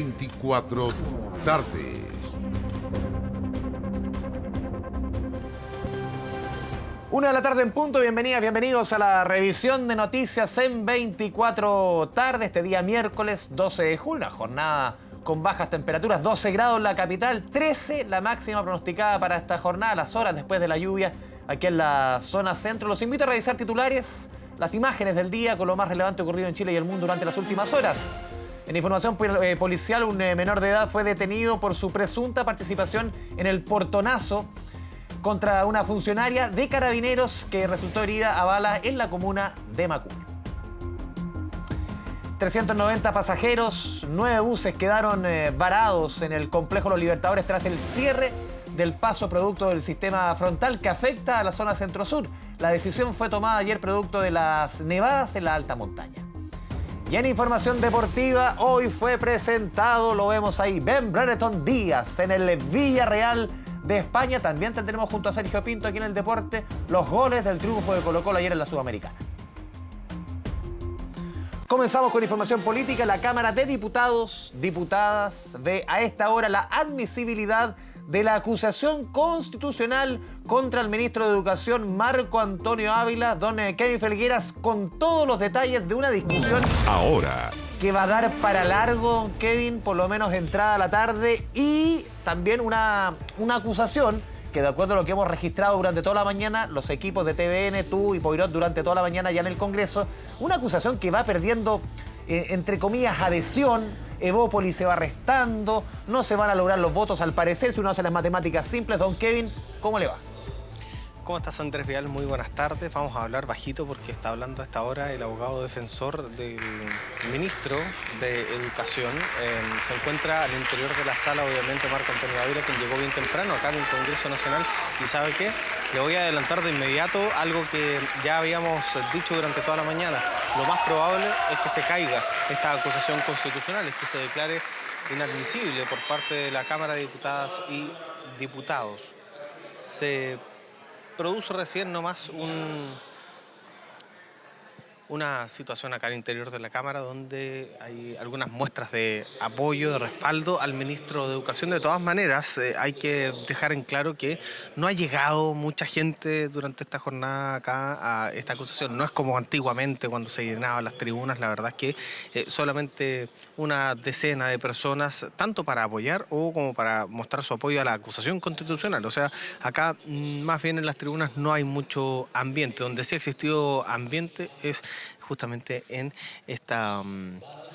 24 tarde. Una de la tarde en punto, bienvenidos a la revisión de noticias en 24 tarde, este día miércoles 12 de julio, una jornada con bajas temperaturas, 12 grados en la capital, 13 la máxima pronosticada para esta jornada, las horas después de la lluvia aquí en la zona centro. Los invito a revisar titulares, las imágenes del día con lo más relevante ocurrido en Chile y el mundo durante las últimas horas. En información policial, un menor de edad fue detenido por su presunta participación en el portonazo contra una funcionaria de Carabineros que resultó herida a bala en la comuna de Macul. 390 pasajeros, 9 buses quedaron varados en el complejo Los Libertadores tras el cierre del paso producto del sistema frontal que afecta a la zona centro-sur. La decisión fue tomada ayer producto de las nevadas en la alta montaña. Y en información deportiva, hoy fue presentado, lo vemos ahí, Ben Brereton Díaz en el Villarreal de España. También tendremos junto a Sergio Pinto aquí en el deporte los goles del triunfo de Colo-Colo ayer en la Sudamericana. Comenzamos con información política. La Cámara de Diputadas ve a esta hora la admisibilidad de la acusación constitucional contra el ministro de Educación, Marco Antonio Ávila. Don Kevin Felgueras, con todos los detalles de una discusión Ahora, que va a dar para largo, don Kevin, por lo menos entrada a la tarde, y también una acusación que, de acuerdo a lo que hemos registrado durante toda la mañana, los equipos de TVN, tú y Poirot durante toda la mañana ya en el Congreso, una acusación que va perdiendo, entre comillas, adhesión. Evópolis se va restando, no se van a lograr los votos al parecer si uno hace las matemáticas simples. Don Kevin, ¿cómo le va? ¿Cómo estás, Andrés Vial? Muy buenas tardes. Vamos a hablar bajito porque está hablando a esta hora el abogado defensor del ministro de Educación. Se encuentra al interior de la sala, obviamente, Marco Antonio Ávila, quien llegó bien temprano acá en el Congreso Nacional. ¿Y sabe qué? Le voy a adelantar de inmediato algo que ya habíamos dicho durante toda la mañana. Lo más probable es que se caiga esta acusación constitucional, es que se declare inadmisible por parte de la Cámara de Diputadas y Diputados. Se produce recién nomás una situación acá al interior de la Cámara donde hay algunas muestras de apoyo, de respaldo al ministro de Educación. De todas maneras, hay que dejar en claro que no ha llegado mucha gente durante esta jornada acá a esta acusación. No es como antiguamente cuando se llenaban las tribunas. La verdad es que solamente una decena de personas, tanto para apoyar o como para mostrar su apoyo a la acusación constitucional. O sea, acá más bien en las tribunas no hay mucho ambiente. Donde sí ha existido ambiente es justamente en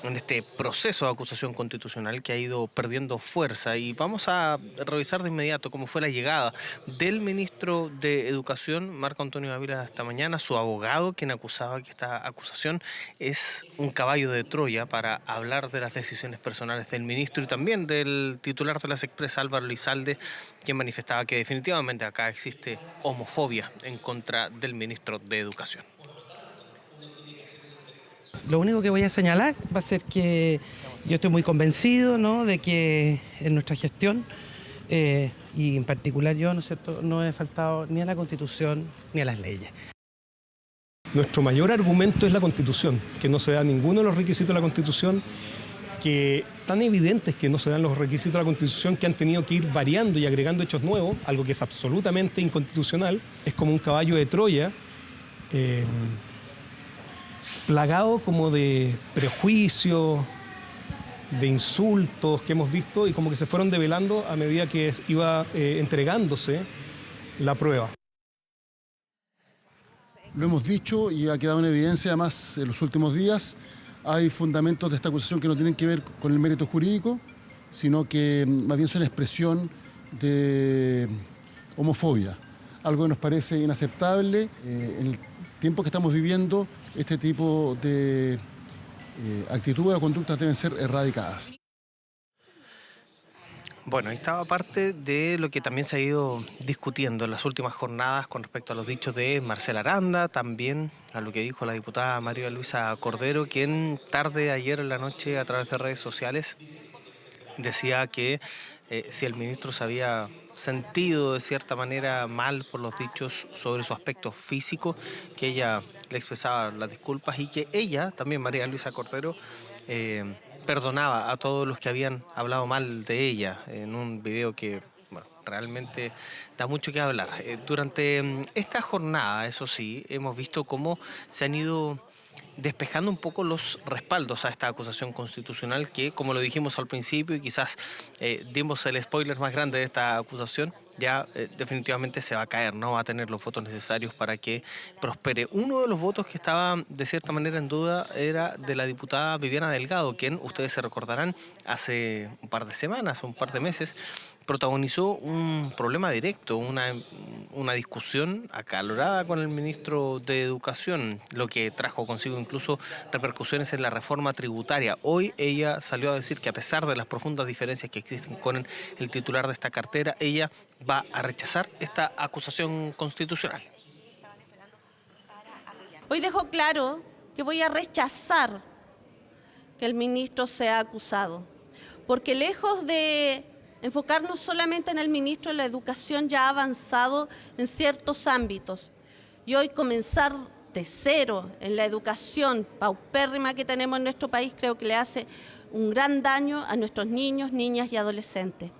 este proceso de acusación constitucional que ha ido perdiendo fuerza. Y vamos a revisar de inmediato cómo fue la llegada del ministro de Educación, Marco Antonio Ávila, esta mañana, su abogado, quien acusaba que esta acusación es un caballo de Troya para hablar de las decisiones personales del ministro y también del titular de las Express, Álvaro Elizalde, quien manifestaba que definitivamente acá existe homofobia en contra del ministro de Educación. Lo único que voy a señalar va a ser que yo estoy muy convencido, ¿no?, de que en nuestra gestión, y en particular yo, ¿no es cierto?, no he faltado ni a la Constitución ni a las leyes. Nuestro mayor argumento es la Constitución, que no se da ninguno de los requisitos de la Constitución, que tan evidentes que no se dan los requisitos de la Constitución que han tenido que ir variando y agregando hechos nuevos, algo que es absolutamente inconstitucional. Es como un caballo de Troya, plagado como de prejuicios, de insultos que hemos visto y como que se fueron develando a medida que iba entregándose la prueba. Lo hemos dicho y ha quedado en evidencia, además, en los últimos días. Hay fundamentos de esta acusación que no tienen que ver con el mérito jurídico, sino que más bien son expresión de homofobia, algo que nos parece inaceptable. En el tiempo que estamos viviendo, este tipo de actitudes o conductas deben ser erradicadas. Bueno, ahí estaba parte de lo que también se ha ido discutiendo en las últimas jornadas con respecto a los dichos de Marcela Aranda, también a lo que dijo la diputada María Luisa Cordero, quien tarde ayer en la noche a través de redes sociales decía que si el ministro se había sentido de cierta manera mal por los dichos sobre su aspecto físico, que ella le expresaba las disculpas y que ella, también María Luisa Cordero, perdonaba a todos los que habían hablado mal de ella en un video que, bueno, realmente da mucho que hablar. Durante esta jornada, eso sí, hemos visto cómo se han ido despejando un poco los respaldos a esta acusación constitucional que, como lo dijimos al principio y quizás dimos el spoiler más grande de esta acusación, ya definitivamente se va a caer, no va a tener los votos necesarios para que prospere. Uno de los votos que estaba de cierta manera en duda era de la diputada Viviana Delgado, quien, ustedes se recordarán, hace un par de semanas, un par de meses, protagonizó un problema directo, una discusión acalorada con el ministro de Educación, lo que trajo consigo incluso repercusiones en la reforma tributaria. Hoy ella salió a decir que a pesar de las profundas diferencias que existen con el titular de esta cartera, ella va a rechazar esta acusación constitucional. Hoy dejo claro que voy a rechazar que el ministro sea acusado, porque lejos de enfocarnos solamente en el ministro de la Educación, ya ha avanzado en ciertos ámbitos. Y hoy comenzar de cero en la educación paupérrima que tenemos en nuestro país creo que le hace un gran daño a nuestros niños, niñas y adolescentes.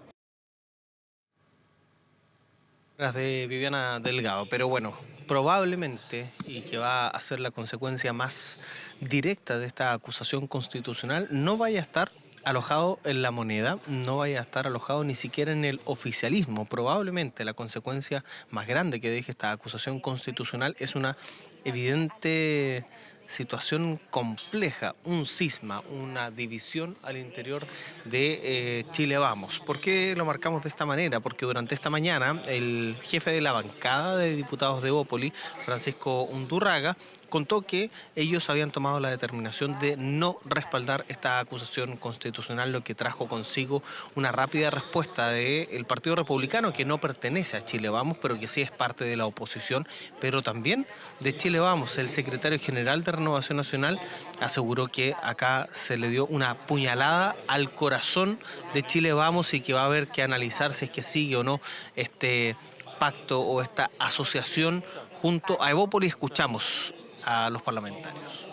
De Viviana Delgado, pero bueno, probablemente, y que va a ser la consecuencia más directa de esta acusación constitucional, no vaya a estar alojado en la moneda, no vaya a estar alojado ni siquiera en el oficialismo. Probablemente la consecuencia más grande que deje esta acusación constitucional es una evidente situación compleja, un cisma, una división al interior de Chile Vamos. ¿Por qué lo marcamos de esta manera? Porque durante esta mañana el jefe de la bancada de diputados de Evópoli, Francisco Undurraga, contó que ellos habían tomado la determinación de no respaldar esta acusación constitucional, lo que trajo consigo una rápida respuesta del Partido Republicano, que no pertenece a Chile Vamos, pero que sí es parte de la oposición, pero también de Chile Vamos. El secretario general de Renovación Nacional aseguró que acá se le dio una puñalada al corazón de Chile Vamos y que va a haber que analizar si es que sigue o no este pacto o esta asociación junto a Evópoli. Escuchamos a los parlamentarios.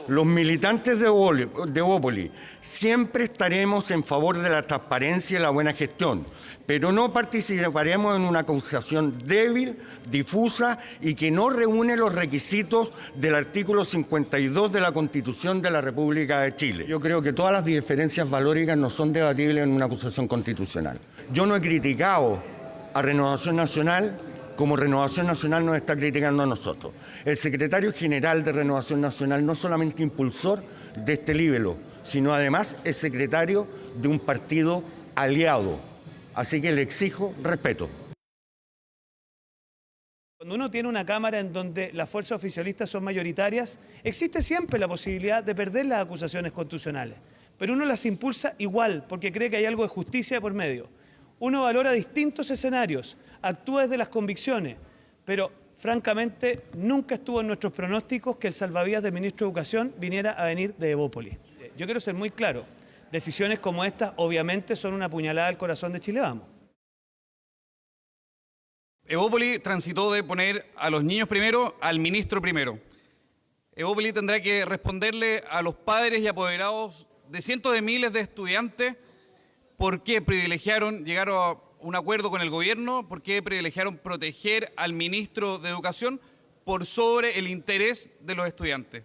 Los militantes de Evópoli siempre estaremos en favor de la transparencia y la buena gestión, pero no participaremos en una acusación débil, difusa y que no reúne los requisitos del artículo 52 de la Constitución de la República de Chile. Yo creo que todas las diferencias valóricas no son debatibles en una acusación constitucional. Yo no he criticado a Renovación Nacional como Renovación Nacional nos está criticando a nosotros. El secretario general de Renovación Nacional no solamente impulsor de este libelo, sino además es secretario de un partido aliado. Así que le exijo respeto. Cuando uno tiene una Cámara en donde las fuerzas oficialistas son mayoritarias, existe siempre la posibilidad de perder las acusaciones constitucionales. Pero uno las impulsa igual, porque cree que hay algo de justicia por medio. Uno valora distintos escenarios, actúa desde las convicciones, pero francamente nunca estuvo en nuestros pronósticos que el salvavidas del ministro de Educación viniera a venir de Evópoli. Yo quiero ser muy claro, decisiones como esta obviamente son una puñalada al corazón de Chile Vamos. Evópoli transitó de poner a los niños primero al ministro primero. Evópoli tendrá que responderle a los padres y apoderados de cientos de miles de estudiantes por qué privilegiaron llegar a un acuerdo con el gobierno, por qué privilegiaron proteger al ministro de Educación por sobre el interés de los estudiantes.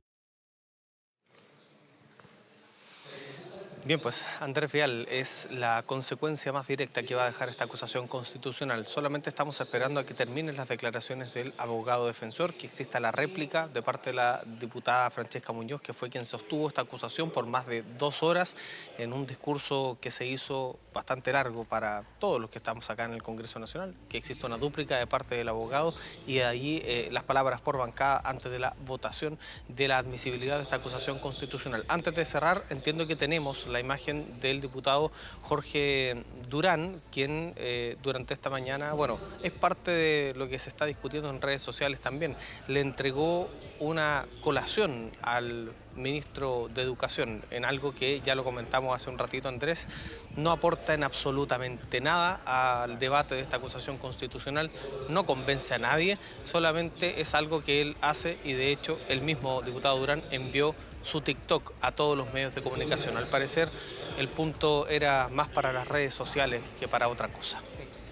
Bien, pues Andrés Vial, es la consecuencia más directa que va a dejar esta acusación constitucional. Solamente estamos esperando a que terminen las declaraciones del abogado defensor, que exista la réplica de parte de la diputada Francesca Muñoz, que fue quien sostuvo esta acusación por más de 2 horas en un discurso que se hizo bastante largo para todos los que estamos acá en el Congreso Nacional, que existe una dúplica de parte del abogado y de ahí las palabras por bancada antes de la votación de la admisibilidad de esta acusación constitucional. Antes de cerrar, entiendo que tenemos la imagen del diputado Jorge Durán, quien durante esta mañana, bueno, es parte de lo que se está discutiendo en redes sociales también, le entregó una colación al ministro de Educación en algo que ya lo comentamos hace un ratito, Andrés, no aporta en absolutamente nada al debate de esta acusación constitucional, no convence a nadie, solamente es algo que él hace y de hecho el mismo diputado Durán envió su TikTok a todos los medios de comunicación. Al parecer el punto era más para las redes sociales que para otra cosa.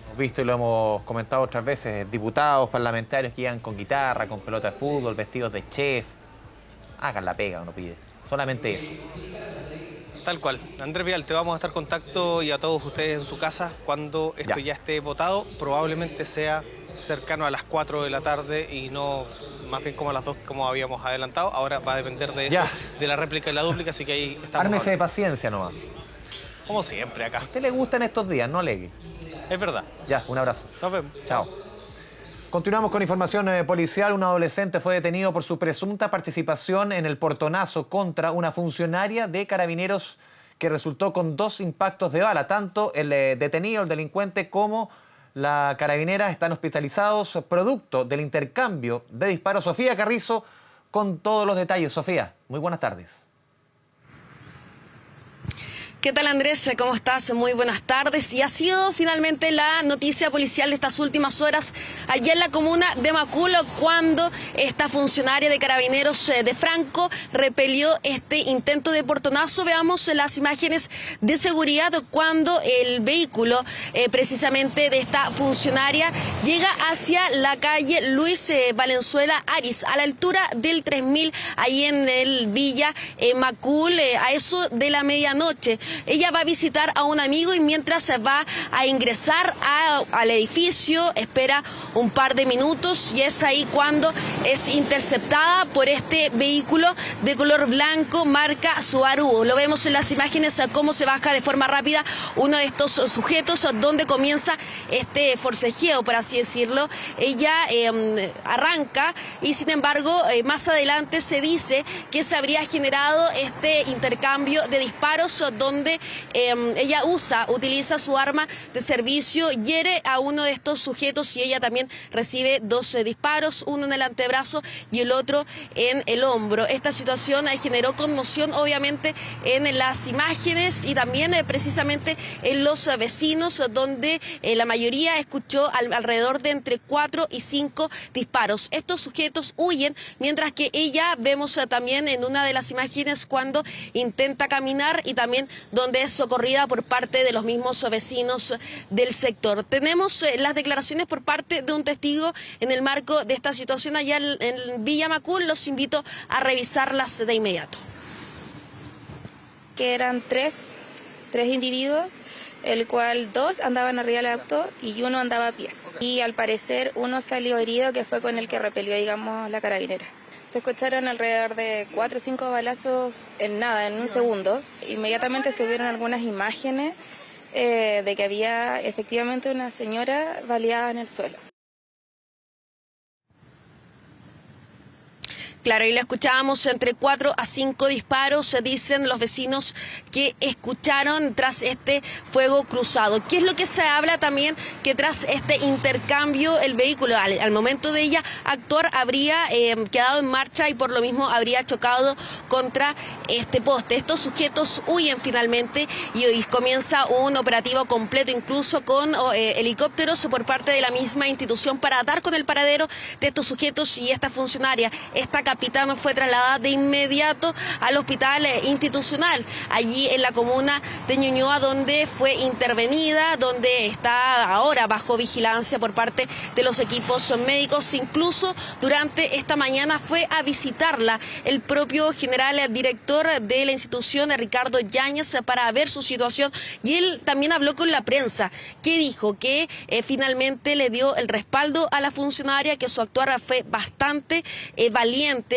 Hemos visto y lo hemos comentado otras veces, diputados, parlamentarios que llegan con guitarra, con pelota de fútbol, vestidos de chef. Hagan la pega, uno pide. Solamente eso. Tal cual. Andrés Vial, te vamos a estar en contacto y a todos ustedes en su casa cuando esto ya esté votado. Probablemente sea cercano a las 4 de la tarde y no más bien como a las 2 como habíamos adelantado. Ahora va a depender de eso, de la réplica y la dúplica, así que ahí estamos. Ármese de paciencia nomás. Como siempre acá. ¿A usted le gustan estos días? No alegue. Es verdad. Ya, un abrazo. Nos vemos. Chao. Continuamos con información policial. Un adolescente fue detenido por su presunta participación en el portonazo contra una funcionaria de Carabineros que resultó con 2 impactos de bala. Tanto el detenido, el delincuente, como la carabinera están hospitalizados producto del intercambio de disparos. Sofía Carrizo con todos los detalles. Sofía, muy buenas tardes. ¿Qué tal, Andrés? ¿Cómo estás? Muy buenas tardes. Y ha sido finalmente la noticia policial de estas últimas horas allá en la comuna de Macul, cuando esta funcionaria de Carabineros de Franco repelió este intento de portonazo. Veamos las imágenes de seguridad cuando el vehículo precisamente de esta funcionaria llega hacia la calle Luis Valenzuela Aris, a la altura del 3000, ahí en el Villa Macul, a eso de la medianoche. Ella va a visitar a un amigo y mientras va a ingresar al edificio, espera un par de minutos y es ahí cuando es interceptada por este vehículo de color blanco marca Subaru. Lo vemos en las imágenes cómo se baja de forma rápida uno de estos sujetos, donde comienza este forcejeo, por así decirlo. Ella arranca y sin embargo más adelante se dice que se habría generado este intercambio de disparos donde ella utiliza su arma de servicio, hiere a uno de estos sujetos y ella también recibe 2 disparos, uno en el antebrazo y el otro en el hombro. Esta situación generó conmoción obviamente en las imágenes y también precisamente en los vecinos, donde la mayoría escuchó alrededor de entre 4 y 5 disparos. Estos sujetos huyen, mientras que ella vemos también en una de las imágenes cuando intenta caminar y también donde es socorrida por parte de los mismos vecinos del sector. Tenemos las declaraciones por parte de un testigo en el marco de esta situación allá en Villa Macul. Los invito a revisarlas de inmediato. Que eran tres individuos, el cual 2 andaban arriba del auto y 1 andaba a pies. Y al parecer uno salió herido, que fue con el que repelió, digamos, la carabinera. Se escucharon alrededor de 4 o 5 balazos en un segundo. Inmediatamente se vieron algunas imágenes de que había efectivamente una señora baleada en el suelo. Claro, y le escuchábamos entre 4 a 5 disparos, dicen los vecinos que escucharon tras este fuego cruzado. ¿Qué es lo que se habla también? Que tras este intercambio el vehículo, al momento de ella actuar, habría quedado en marcha y por lo mismo habría chocado contra este poste. Estos sujetos huyen finalmente y hoy comienza un operativo completo, incluso con helicópteros por parte de la misma institución, para dar con el paradero de estos sujetos y esta funcionaria. Esta capitana fue trasladada de inmediato al hospital institucional, allí en la comuna de Ñuñoa, donde fue intervenida, donde está ahora bajo vigilancia por parte de los equipos médicos. Incluso durante esta mañana fue a visitarla el propio general director de la institución, Ricardo Yáñez, para ver su situación, y él también habló con la prensa, que dijo que finalmente le dio el respaldo a la funcionaria, que su actuar fue bastante valiente,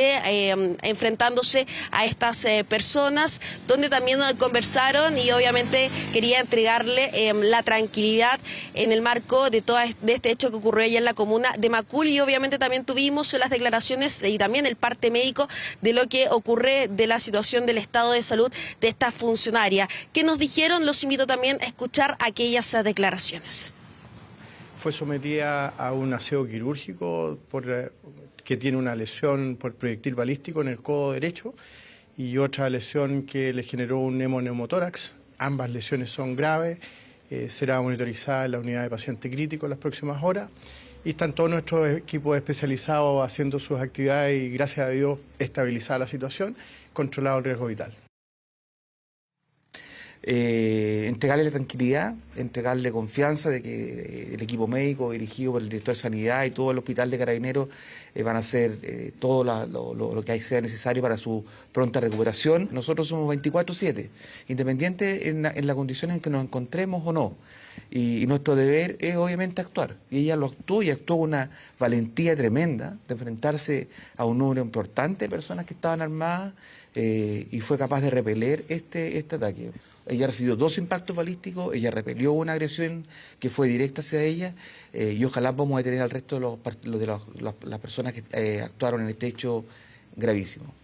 enfrentándose a estas personas, donde también conversaron y obviamente quería entregarle la tranquilidad en el marco de este hecho que ocurrió allá en la comuna de Macul. Y obviamente también tuvimos las declaraciones y también el parte médico de lo que ocurre, de la situación del estado de salud de esta funcionaria. ¿Qué nos dijeron? Los invito también a escuchar aquellas declaraciones. Fue sometida a un aseo quirúrgico que tiene una lesión por proyectil balístico en el codo derecho y otra lesión que le generó un neumotórax. Ambas lesiones son graves, será monitorizada en la unidad de paciente crítico en las próximas horas y están todos nuestros equipos especializados haciendo sus actividades y gracias a Dios estabilizada la situación, controlado el riesgo vital. Entregarle tranquilidad, entregarle confianza de que el equipo médico dirigido por el director de Sanidad y todo el hospital de Carabineros van a hacer todo lo que sea necesario para su pronta recuperación. Nosotros somos 24/7, independiente en la condición en que nos encontremos o no. Y nuestro deber es obviamente actuar. Y ella lo actuó y actuó con una valentía tremenda de enfrentarse a un número importante de personas que estaban armadas y fue capaz de repeler este ataque. Ella recibió 2 impactos balísticos, ella repelió una agresión que fue directa hacia ella y ojalá podamos detener al resto de las personas que actuaron en este hecho gravísimo.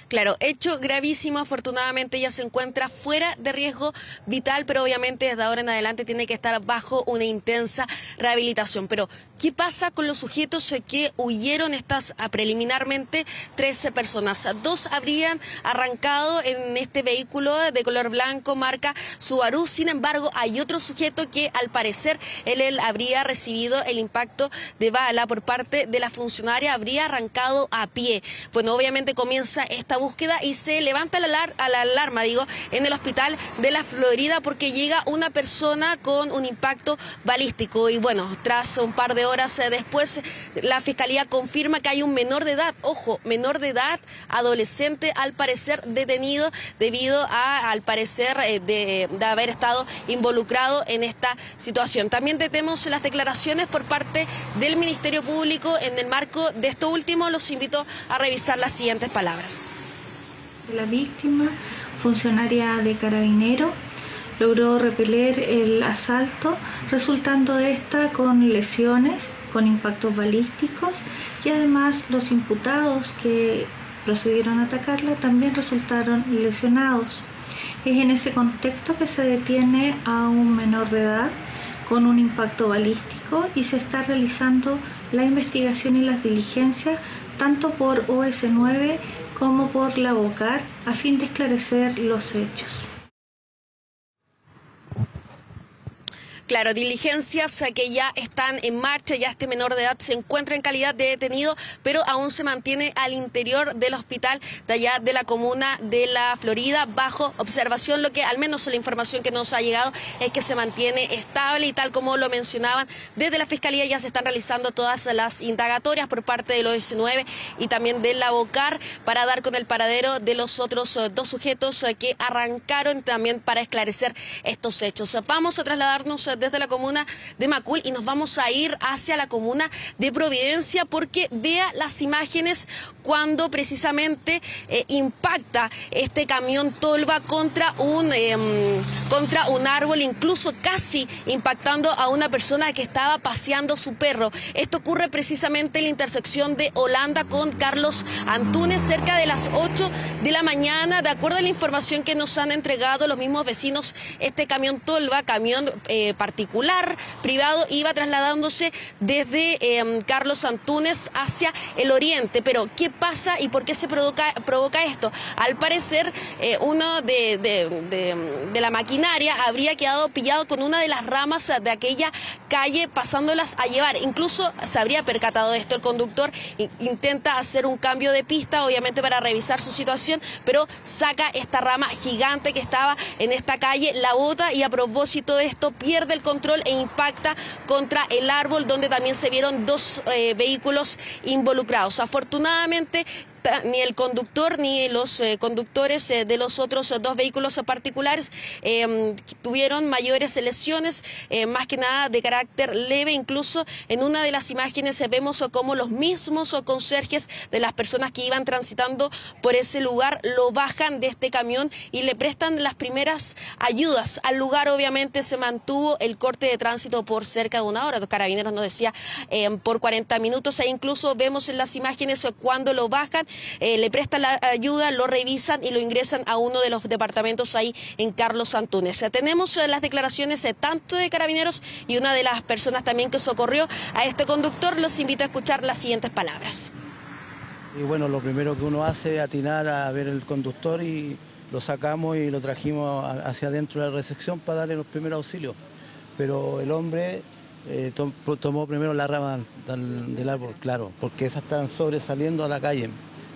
Claro, hecho gravísimo, afortunadamente ella se encuentra fuera de riesgo vital, pero obviamente desde ahora en adelante tiene que estar bajo una intensa rehabilitación. Pero, ¿qué pasa con los sujetos que huyeron? Estas preliminarmente 13 personas. 2 habrían arrancado en este vehículo de color blanco, marca Subaru. Sin embargo, hay otro sujeto que al parecer él habría recibido el impacto de bala por parte de la funcionaria, habría arrancado a pie. Bueno, obviamente comienza esta búsqueda y se levanta la alarma, en el hospital de la Florida porque llega una persona con un impacto balístico y bueno, tras un par de horas después la fiscalía confirma que hay un menor de edad, ojo, menor de edad, adolescente, al parecer detenido debido a, al parecer, de haber estado involucrado en esta situación. También tenemos las declaraciones por parte del Ministerio Público. En el marco de esto último los invito a revisar las siguientes palabras. La víctima, funcionaria de Carabineros, logró repeler el asalto, resultando esta con lesiones, con impactos balísticos y además los imputados que procedieron a atacarla también resultaron lesionados. Es en ese contexto que se detiene a un menor de edad con un impacto balístico y se está realizando la investigación y las diligencias tanto por OS9 como por la BOCAR a fin de esclarecer los hechos. Claro, diligencias que ya están en marcha, ya este menor de edad se encuentra en calidad de detenido, pero aún se mantiene al interior del hospital de allá de la comuna de la Florida bajo observación. Lo que al menos la información que nos ha llegado es que se mantiene estable y tal como lo mencionaban, desde la Fiscalía ya se están realizando todas las indagatorias por parte del OS9 y también de la BOCAR para dar con el paradero de los otros 2 sujetos que arrancaron también para esclarecer estos hechos. Vamos a trasladarnos desde la comuna de Macul y nos vamos a ir hacia la comuna de Providencia porque vea las imágenes cuando precisamente impacta este camión tolva contra un árbol, incluso casi impactando a una persona que estaba paseando su perro. Esto ocurre precisamente en la intersección de Holanda con Carlos Antunes cerca de las 8 de la mañana. De acuerdo a la información que nos han entregado los mismos vecinos, este camión tolva, camión particular, privado, iba trasladándose desde Carlos Antunes hacia el oriente. Pero, ¿qué pasa y por qué se provoca esto? Al parecer, uno de la maquinaria habría quedado pillado con una de las ramas de aquella calle, pasándolas a llevar. Incluso se habría percatado de esto el conductor, intenta hacer un cambio de pista, obviamente para revisar su situación, pero saca esta rama gigante que estaba en esta calle, la bota y a propósito de esto pierde el control e impacta contra el árbol donde también se vieron 2 vehículos involucrados. Afortunadamente, ni el conductor ni los conductores de los otros 2 vehículos particulares tuvieron mayores lesiones, más que nada de carácter leve. Incluso en una de las imágenes vemos como los mismos conserjes de las personas que iban transitando por ese lugar lo bajan de este camión y le prestan las primeras ayudas. Al lugar obviamente se mantuvo el corte de tránsito por cerca de 1 hora. Los Carabineros nos decía por 40 minutos e incluso vemos en las imágenes cuando lo bajan, le prestan la ayuda, lo revisan y lo ingresan a uno de los departamentos ahí en Carlos Antunes. Tenemos las declaraciones tanto de Carabineros y una de las personas también que socorrió a este conductor. Los invito a escuchar las siguientes palabras. Y bueno, lo primero que uno hace es atinar a ver el conductor y lo sacamos y lo trajimos hacia adentro de la recepción para darle los primeros auxilios. Pero el hombre tomó primero la rama del árbol, claro, porque esas están sobresaliendo a la calle.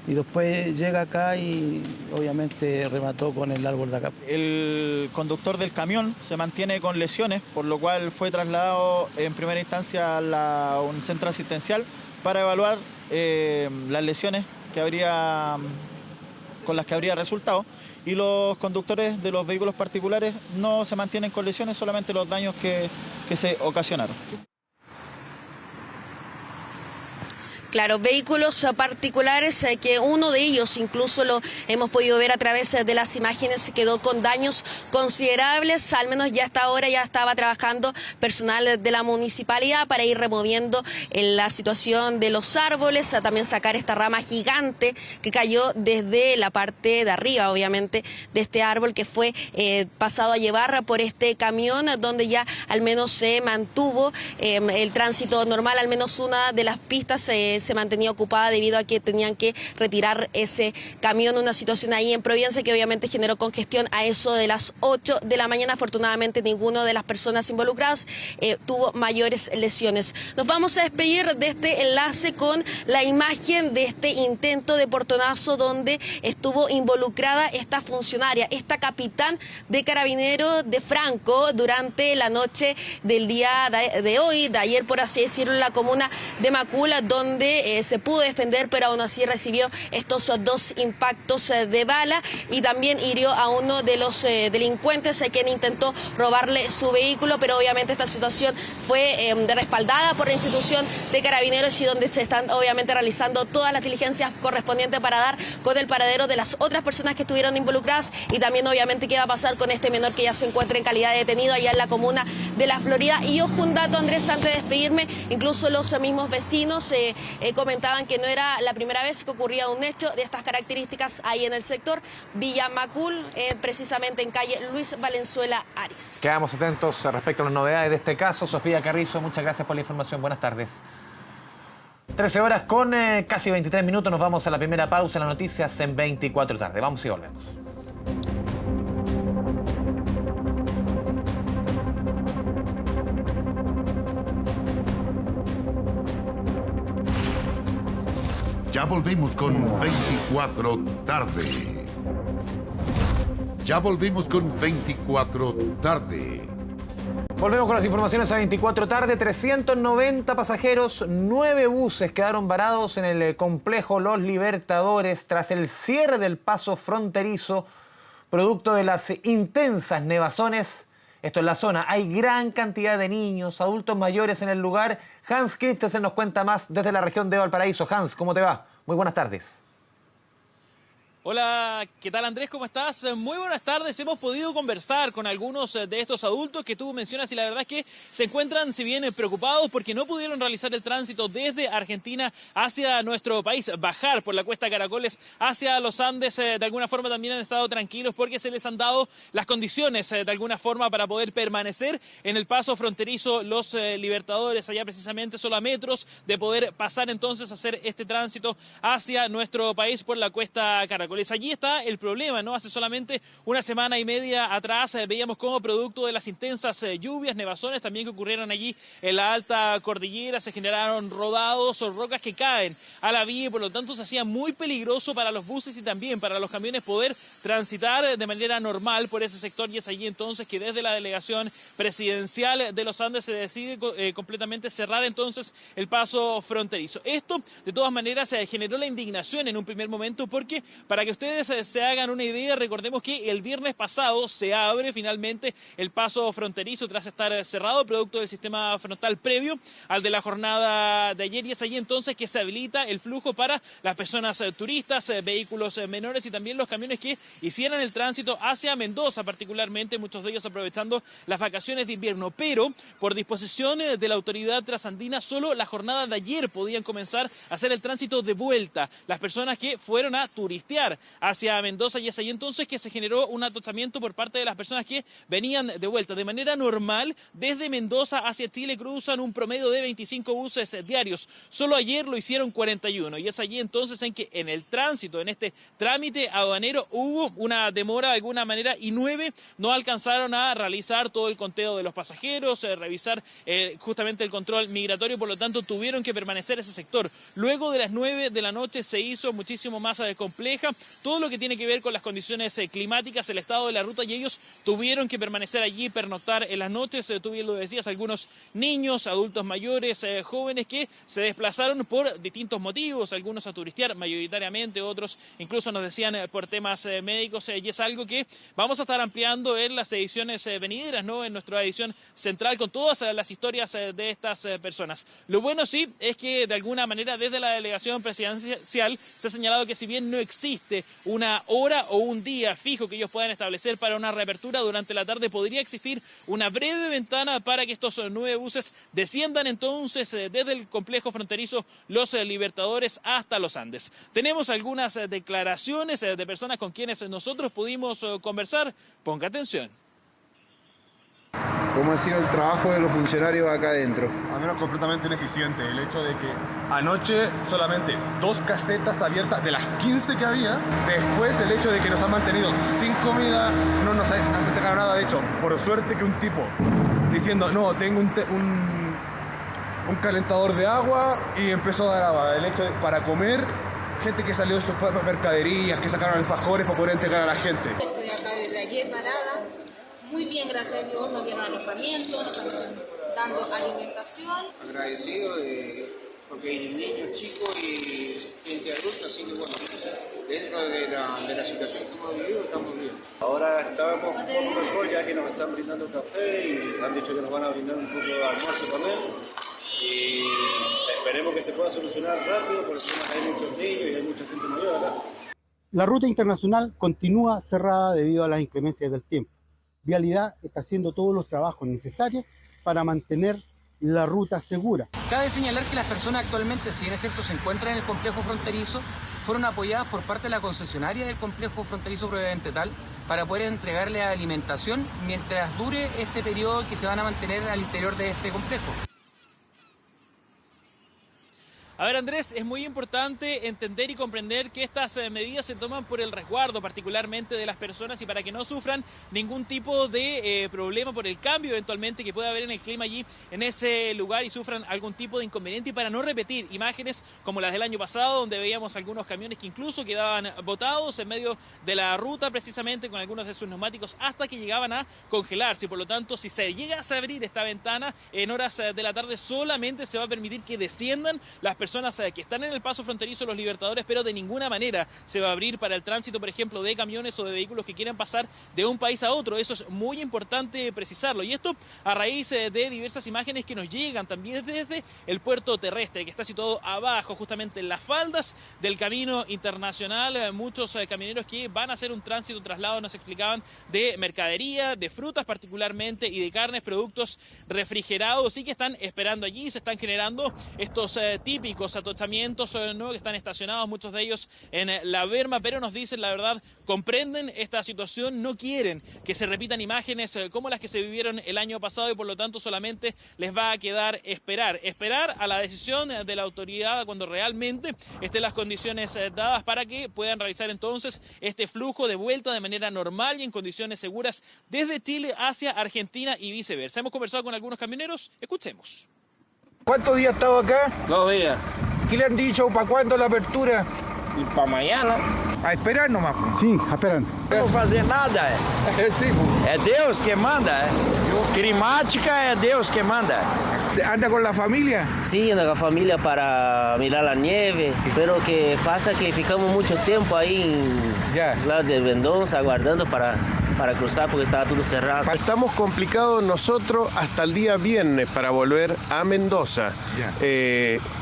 Y después llega acá y obviamente remató con el árbol de acá. El conductor del camión se mantiene con lesiones, por lo cual fue trasladado en primera instancia a un centro asistencial para evaluar las lesiones con las que habría resultado. Y los conductores de los vehículos particulares no se mantienen con lesiones, solamente los daños que se ocasionaron. Claro, vehículos particulares que uno de ellos, incluso lo hemos podido ver a través de las imágenes, quedó con daños considerables. Al menos ya hasta ahora ya estaba trabajando personal de la municipalidad para ir removiendo la situación de los árboles, a también sacar esta rama gigante que cayó desde la parte de arriba, obviamente, de este árbol que fue pasado a llevar por este camión, donde ya al menos se mantuvo el tránsito normal, al menos una de las pistas se mantenía ocupada debido a que tenían que retirar ese camión, una situación ahí en Providencia que obviamente generó congestión a eso de las 8 de la mañana. Afortunadamente ninguna de las personas involucradas tuvo mayores lesiones. Nos vamos a despedir de este enlace con la imagen de este intento de portonazo donde estuvo involucrada esta funcionaria, esta capitán de Carabineros de Franco durante la noche del día de hoy, de ayer por así decirlo, en la comuna de Macul, donde se pudo defender, pero aún así recibió estos dos impactos de bala y también hirió a uno de los delincuentes quien intentó robarle su vehículo, pero obviamente esta situación fue respaldada por la institución de Carabineros y donde se están obviamente realizando todas las diligencias correspondientes para dar con el paradero de las otras personas que estuvieron involucradas y también obviamente qué va a pasar con este menor que ya se encuentra en calidad de detenido allá en la comuna de La Florida. Y ojo un dato, Andrés, antes de despedirme, incluso los mismos vecinos comentaban que no era la primera vez que ocurría un hecho de estas características ahí en el sector Villa Macul, precisamente en calle Luis Valenzuela Aris. Quedamos atentos respecto a las novedades de este caso. Sofía Carrizo, muchas gracias por la información. Buenas tardes. 13 horas con casi 23 minutos. Nos vamos a la primera pausa en las noticias en 24 tarde. Vamos y volvemos. Ya volvimos con 24 tarde. Ya volvimos con 24 tarde. Volvemos con las informaciones a 24 tarde. 390 pasajeros, 9 buses quedaron varados en el complejo Los Libertadores tras el cierre del paso fronterizo, producto de las intensas nevazones. Esto en la zona. Hay gran cantidad de niños, adultos mayores en el lugar. Hans Christensen nos cuenta más desde la región de Valparaíso. Hans, ¿cómo te va? Muy buenas tardes. Hola, ¿qué tal Andrés? ¿Cómo estás? Muy buenas tardes. Hemos podido conversar con algunos de estos adultos que tú mencionas y la verdad es que se encuentran, si bien preocupados, porque no pudieron realizar el tránsito desde Argentina hacia nuestro país, bajar por la cuesta Caracoles hacia los Andes. De alguna forma también han estado tranquilos porque se les han dado las condiciones de alguna forma para poder permanecer en el paso fronterizo Los Libertadores, allá precisamente solo a metros de poder pasar entonces a hacer este tránsito hacia nuestro país por la cuesta Caracoles. Allí está el problema, ¿no? Hace solamente una semana y media atrás veíamos cómo producto de las intensas lluvias, nevazones también que ocurrieron allí en la alta cordillera, se generaron rodados o rocas que caen a la vía y por lo tanto se hacía muy peligroso para los buses y también para los camiones poder transitar de manera normal por ese sector y es allí entonces que desde la delegación presidencial de los Andes se decide completamente cerrar entonces el paso fronterizo. Esto de todas maneras generó la indignación en un primer momento porque para que ustedes se hagan una idea, recordemos que el viernes pasado se abre finalmente el paso fronterizo tras estar cerrado, producto del sistema frontal previo al de la jornada de ayer y es allí entonces que se habilita el flujo para las personas turistas, vehículos menores y también los camiones que hicieran el tránsito hacia Mendoza, particularmente muchos de ellos aprovechando las vacaciones de invierno, pero por disposición de la autoridad trasandina solo la jornada de ayer podían comenzar a hacer el tránsito de vuelta, las personas que fueron a turistear viajar hacia Mendoza, y es ahí entonces que se generó un atostamiento por parte de las personas que venían de vuelta. De manera normal, desde Mendoza hacia Chile cruzan un promedio de 25 buses diarios. Solo ayer lo hicieron 41, y es allí entonces en que en el tránsito, en este trámite aduanero, hubo una demora de alguna manera, y 9 no alcanzaron a realizar todo el conteo de los pasajeros, revisar justamente el control migratorio, por lo tanto tuvieron que permanecer ese sector. Luego de las 9 de la noche se hizo muchísimo más compleja todo lo que tiene que ver con las condiciones climáticas, el estado de la ruta, y ellos tuvieron que permanecer allí, pernoctar en las noches. Tú bien lo decías, algunos niños, adultos mayores, jóvenes que se desplazaron por distintos motivos, algunos a turistear mayoritariamente, otros incluso nos decían por temas médicos, y es algo que vamos a estar ampliando en las ediciones venideras, ¿no? En nuestra edición central, con todas las historias de estas personas. Lo bueno sí es que de alguna manera desde la delegación presidencial se ha señalado que si bien no existe una hora o un día fijo que ellos puedan establecer para una reapertura durante la tarde, podría existir una breve ventana para que estos 9 buses desciendan entonces desde el complejo fronterizo Los Libertadores hasta Los Andes. Tenemos algunas declaraciones de personas con quienes nosotros pudimos conversar. Ponga atención. ¿Cómo ha sido el trabajo de los funcionarios acá adentro? Al menos completamente ineficiente. El hecho de que anoche solamente 2 casetas abiertas de las 15 que había. Después el hecho de que nos han mantenido sin comida, no nos han entregado nada. De hecho, por suerte que un tipo diciendo, no, tengo un calentador de agua, y empezó a dar agua. El hecho de, para comer, gente que salió de sus mercaderías, que sacaron alfajores para poder entregar a la gente. Estoy acá desde ayer parada. Muy bien, gracias a Dios, nos dieron alojamiento, nos están dando alimentación. Agradecido porque hay niños chicos y gente adulta, así que bueno, dentro de la situación que hemos vivido estamos bien. Ahora estamos un poco mejor ya que nos están brindando café y han dicho que nos van a brindar un poco de almuerzo también. Y esperemos que se pueda solucionar rápido porque hay muchos niños y hay mucha gente mayor acá. La ruta internacional continúa cerrada debido a las inclemencias del tiempo. Vialidad está haciendo todos los trabajos necesarios para mantener la ruta segura. Cabe señalar que las personas actualmente, si bien es cierto se encuentran en el complejo fronterizo, fueron apoyadas por parte de la concesionaria del complejo fronterizo Providencia Tal para poder entregarle alimentación mientras dure este periodo que se van a mantener al interior de este complejo. A ver, Andrés, es muy importante entender y comprender que estas medidas se toman por el resguardo particularmente de las personas y para que no sufran ningún tipo de problema por el cambio eventualmente que pueda haber en el clima allí en ese lugar y sufran algún tipo de inconveniente, y para no repetir imágenes como las del año pasado donde veíamos algunos camiones que incluso quedaban botados en medio de la ruta precisamente con algunos de sus neumáticos hasta que llegaban a congelarse. Por lo tanto, si se llega a abrir esta ventana en horas de la tarde, solamente se va a permitir que desciendan las personas que están en el paso fronterizo Los Libertadores, pero de ninguna manera se va a abrir para el tránsito, por ejemplo, de camiones o de vehículos que quieran pasar de un país a otro. Eso es muy importante precisarlo, y esto a raíz de diversas imágenes que nos llegan también desde el puerto terrestre, que está situado abajo, justamente en las faldas del camino internacional. Muchos camioneros que van a hacer un tránsito, traslado, nos explicaban, de mercadería, de frutas particularmente, y de carnes, productos refrigerados, y que están esperando allí. Se están generando estos típicos atostamientos, ¿no?, que están estacionados, muchos de ellos en la berma, pero nos dicen la verdad, comprenden esta situación, no quieren que se repitan imágenes como las que se vivieron el año pasado, y por lo tanto solamente les va a quedar esperar a la decisión de la autoridad cuando realmente estén las condiciones dadas para que puedan realizar entonces este flujo de vuelta de manera normal y en condiciones seguras desde Chile hacia Argentina y viceversa. Hemos conversado con algunos camioneros, escuchemos. ¿Cuántos días ha estado acá? 2 días. ¿Qué le han dicho? ¿Para cuándo la apertura? Y para mañana. A esperar nomás. Sim, esperando. Não vou fazer nada. É Deus que manda. Climática é Deus que manda. ¿Anda con la familia? Sí, ando con la familia para mirar la nieve, pero que pasa que ficamos mucho tiempo ahí en lado de Mendoza aguardando para cruzar porque estaba todo cerrado. Estamos complicados nosotros hasta el día viernes para volver a Mendoza,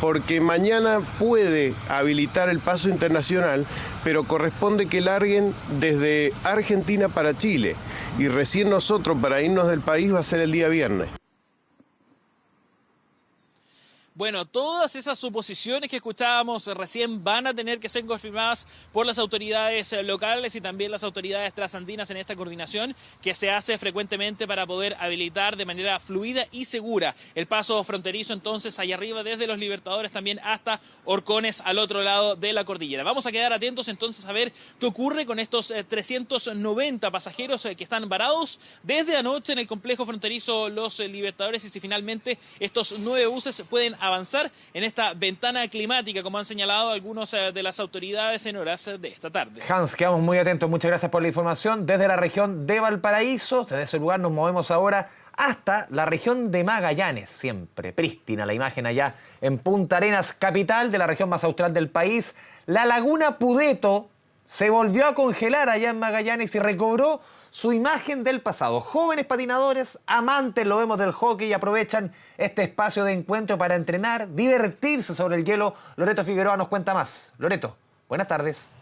porque mañana puede habilitar el paso internacional, pero corresponde que larguen desde Argentina para Chile, y recién nosotros para irnos del país va a ser el día viernes. Bueno, todas esas suposiciones que escuchábamos recién van a tener que ser confirmadas por las autoridades locales y también las autoridades trasandinas en esta coordinación que se hace frecuentemente para poder habilitar de manera fluida y segura el paso fronterizo entonces allá arriba desde Los Libertadores también hasta Horcones al otro lado de la cordillera. Vamos a quedar atentos entonces a ver qué ocurre con estos 390 pasajeros que están varados desde anoche en el complejo fronterizo Los Libertadores y si finalmente estos 9 buses pueden avanzar en esta ventana climática, como han señalado algunos de las autoridades en horas de esta tarde. Hans, quedamos muy atentos. Muchas gracias por la información. Desde la región de Valparaíso, desde ese lugar nos movemos ahora hasta la región de Magallanes. Siempre prístina la imagen allá en Punta Arenas, capital de la región más austral del país. La laguna Pudeto se volvió a congelar allá en Magallanes y recobró su imagen del pasado. Jóvenes patinadores, amantes, lo vemos, del hockey, aprovechan este espacio de encuentro para entrenar, divertirse sobre el hielo. Loreto Figueroa nos cuenta más. Loreto, buenas tardes.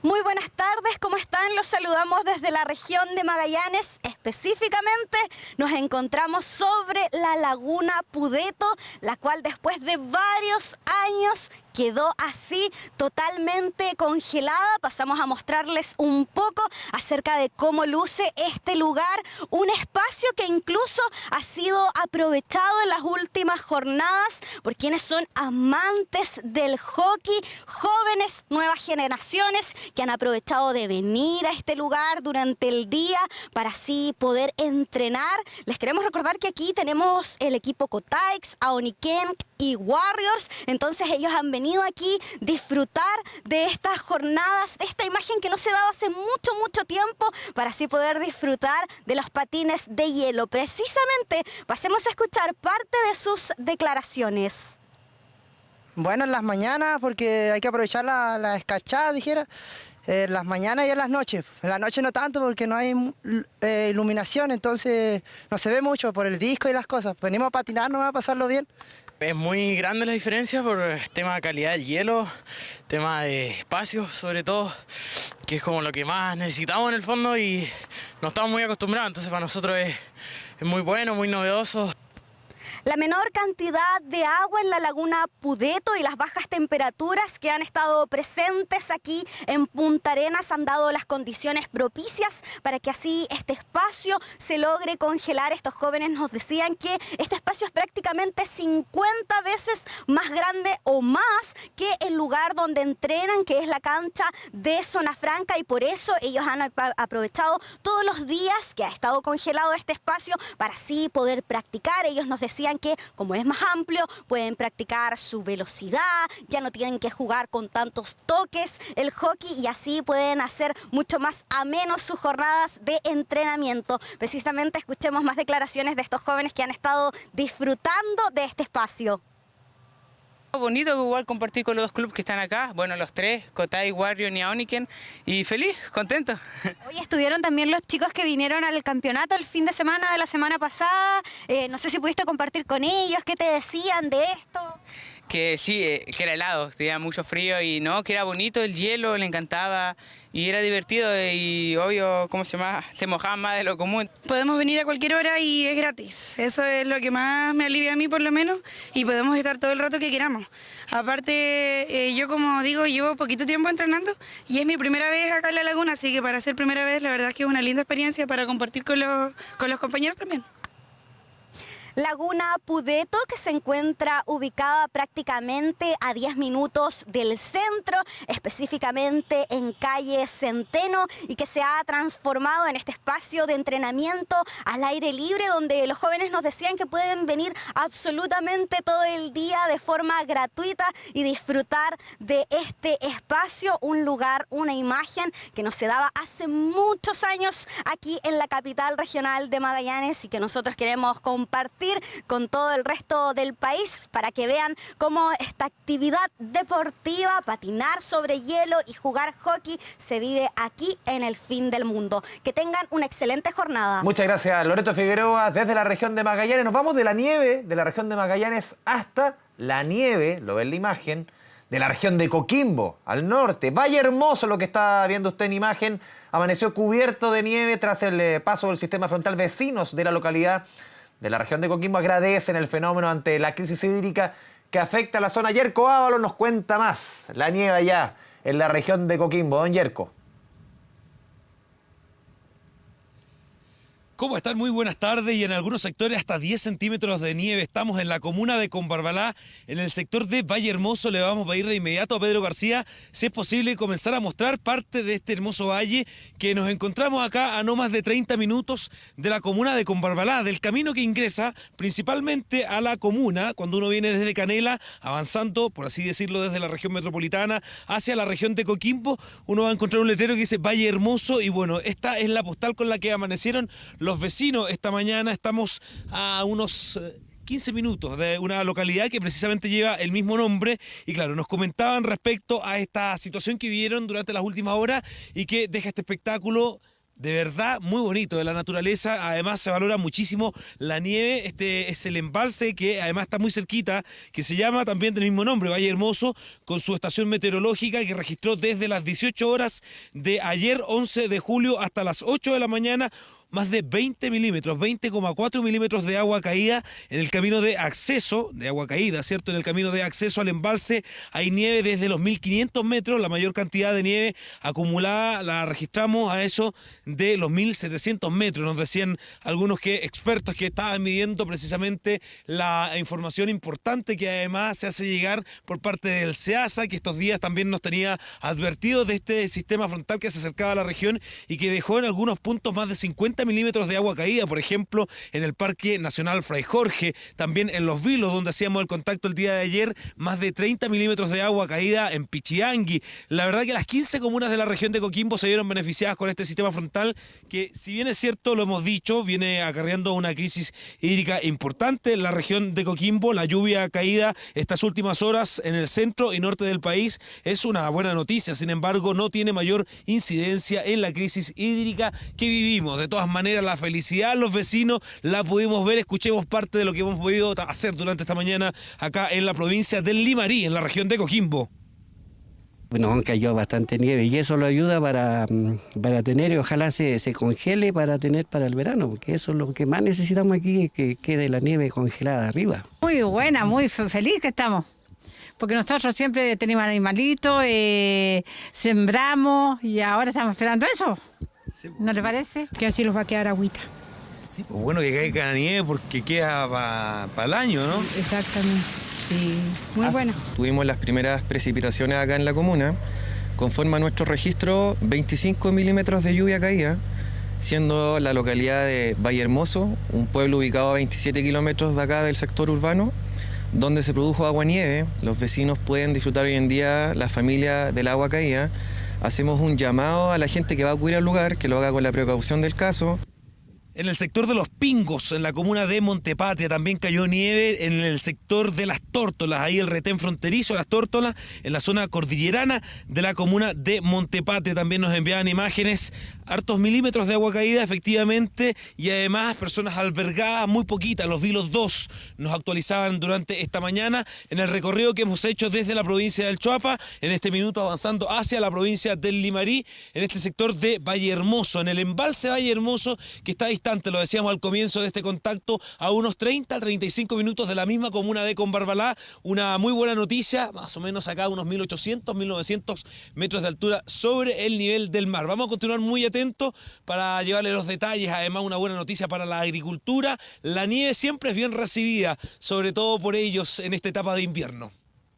Muy buenas tardes, ¿cómo están? Los saludamos desde la región de Magallanes. Específicamente nos encontramos sobre la laguna Pudeto, la cual después de varios años quedó así totalmente congelada. Pasamos a mostrarles un poco acerca de cómo luce este lugar, un espacio que incluso ha sido aprovechado en las últimas jornadas por quienes son amantes del hockey, jóvenes, nuevas generaciones que han aprovechado de venir a este lugar durante el día para así poder entrenar. Les queremos recordar que aquí tenemos el equipo Cotaix, Aoniken y Warriors, entonces ellos han venido aquí a disfrutar de estas jornadas, de esta imagen que no se daba hace mucho tiempo, para así poder disfrutar de los patines de hielo. Precisamente, pasemos a escuchar parte de sus declaraciones. Bueno, en las mañanas, porque hay que aprovechar la escarchada, dijera, en las mañanas y en las noches. En la noche no tanto porque no hay iluminación, entonces no se ve mucho por el disco y las cosas. Venimos a patinar, no va a pasarlo bien. Es muy grande la diferencia por el tema de calidad del hielo, tema de espacio sobre todo, que es como lo que más necesitamos en el fondo y no estamos muy acostumbrados, entonces para nosotros es muy bueno, muy novedoso. La menor cantidad de agua en la laguna Pudeto y las bajas temperaturas que han estado presentes aquí en Punta Arenas han dado las condiciones propicias para que así este espacio se logre congelar. Estos jóvenes nos decían que este espacio es prácticamente 50 veces más grande o más que el lugar donde entrenan, que es la cancha de Zona Franca, y por eso ellos han aprovechado todos los días que ha estado congelado este espacio para así poder practicar. Ellos nos decían que como es más amplio pueden practicar su velocidad, ya no tienen que jugar con tantos toques el hockey y así pueden hacer mucho más ameno sus jornadas de entrenamiento. Precisamente escuchemos más declaraciones de estos jóvenes que han estado disfrutando de este espacio. Bonito igual compartir con los dos clubes que están acá, bueno, los tres, Kotay, Warrior y Aoniken, y feliz, contento. Hoy estuvieron también los chicos que vinieron al campeonato el fin de semana de la semana pasada, no sé si pudiste compartir con ellos, ¿qué te decían de esto? Que sí, que era helado, tenía mucho frío y no, que era bonito el hielo, le encantaba y era divertido y obvio, ¿cómo se llama? Se mojaban más de lo común. Podemos venir a cualquier hora y es gratis, eso es lo que más me alivia a mí por lo menos, y podemos estar todo el rato que queramos. Aparte, yo como digo, llevo poquito tiempo entrenando y es mi primera vez acá en la laguna, así que para ser primera vez la verdad es que es una linda experiencia para compartir con los compañeros también. Laguna Pudeto, que se encuentra ubicada prácticamente a 10 minutos del centro, específicamente en calle Centeno, y que se ha transformado en este espacio de entrenamiento al aire libre, donde los jóvenes nos decían que pueden venir absolutamente todo el día de forma gratuita y disfrutar de este espacio, un lugar, una imagen que no se daba hace muchos años aquí en la capital regional de Magallanes y que nosotros queremos compartir con todo el resto del país para que vean cómo esta actividad deportiva, patinar sobre hielo y jugar hockey, se vive aquí en el fin del mundo. Que tengan una excelente jornada. Muchas gracias, Loreto Figueroa, desde la región de Magallanes. Nos vamos de la nieve de la región de Magallanes hasta la nieve, lo ven la imagen, de la región de Coquimbo, al norte. Valle Hermoso, lo que está viendo usted en imagen, amaneció cubierto de nieve tras el paso del sistema frontal. Vecinos de la localidad de la región de Coquimbo agradecen el fenómeno ante la crisis hídrica que afecta a la zona. Yerko Ábalos nos cuenta más. La nieve allá en la región de Coquimbo. Don Yerko. ¿Cómo están? Muy buenas tardes, y en algunos sectores hasta 10 centímetros de nieve. Estamos en la comuna de Combarbalá, en el sector de Valle Hermoso. Le vamos a ir de inmediato a Pedro García, si es posible, comenzar a mostrar parte de este hermoso valle que nos encontramos acá a no más de 30 minutos de la comuna de Combarbalá, del camino que ingresa principalmente a la comuna cuando uno viene desde Canela, avanzando, por así decirlo, desde la región metropolitana hacia la región de Coquimbo. Uno va a encontrar un letrero que dice Valle Hermoso, y bueno, esta es la postal con la que amanecieron los vecinos esta mañana. Estamos a unos 15 minutos de una localidad que precisamente lleva el mismo nombre, y claro, nos comentaban respecto a esta situación que vivieron durante las últimas horas y que deja este espectáculo de verdad muy bonito de la naturaleza. Además se valora muchísimo la nieve. Este es el embalse que además está muy cerquita, que se llama también del mismo nombre, Valle Hermoso, con su estación meteorológica que registró desde las 18 horas de ayer 11 de julio hasta las 8 de la mañana más de 20 milímetros, 20,4 milímetros de agua caída en el camino de acceso, de agua caída, ¿cierto? En el camino de acceso al embalse hay nieve desde los 1.500 metros, la mayor cantidad de nieve acumulada la registramos a eso de los 1.700 metros. Nos decían algunos expertos que estaban midiendo precisamente la información importante que además se hace llegar por parte del SEASA, que estos días también nos tenía advertido de este sistema frontal que se acercaba a la región y que dejó en algunos puntos más de 50 milímetros de agua caída, por ejemplo, en el Parque Nacional Fray Jorge, también en Los Vilos, donde hacíamos el contacto el día de ayer, más de 30 milímetros de agua caída en Pichiangui. La verdad que las 15 comunas de la región de Coquimbo se vieron beneficiadas con este sistema frontal que, si bien es cierto, lo hemos dicho, viene acarreando una crisis hídrica importante en la región de Coquimbo. La lluvia caída estas últimas horas en el centro y norte del país es una buena noticia, sin embargo no tiene mayor incidencia en la crisis hídrica que vivimos. De todas maneras, la felicidad de los vecinos la pudimos ver. Escuchemos parte de lo que hemos podido hacer durante esta mañana acá en la provincia del Limarí, en la región de Coquimbo. Bueno, cayó bastante nieve y eso lo ayuda para tener, y ojalá se congele para tener para el verano, porque eso es lo que más necesitamos aquí, que quede la nieve congelada arriba. Muy buena, muy feliz que estamos, porque nosotros siempre tenemos animalitos, sembramos y ahora estamos esperando eso. ¿No le parece? Que así los va a quedar agüita. Sí, pues bueno que caiga nieve porque queda para el año, ¿no? Exactamente, sí, muy bueno. Tuvimos las primeras precipitaciones acá en la comuna, conforme a nuestro registro 25 milímetros de lluvia caída, siendo la localidad de Valle Hermoso, un pueblo ubicado a 27 kilómetros de acá del sector urbano, donde se produjo agua-nieve. Los vecinos pueden disfrutar hoy en día, la familia, del agua caída. Hacemos un llamado a la gente que va a acudir al lugar, que lo haga con la precaución del caso. En el sector de Los Pingos, en la comuna de Montepatria, también cayó nieve en el sector de Las Tórtolas, ahí el retén fronterizo, Las Tórtolas, en la zona cordillerana de la comuna de Montepatria. También nos enviaban imágenes, hartos milímetros de agua caída, efectivamente, y además personas albergadas, muy poquitas. Los Vilos 2 nos actualizaban durante esta mañana en el recorrido que hemos hecho desde la provincia del Choapa, en este minuto avanzando hacia la provincia del Limarí, en este sector de Valle Hermoso, en el embalse Valle Hermoso, que está distante, lo decíamos al comienzo de este contacto, a unos 30-35 minutos de la misma comuna de Combarbalá. Una muy buena noticia, más o menos acá unos 1.800, 1.900 metros de altura sobre el nivel del mar. Vamos a continuar muy atentos para llevarle los detalles. Además, una buena noticia para la agricultura. La nieve siempre es bien recibida, sobre todo por ellos en esta etapa de invierno.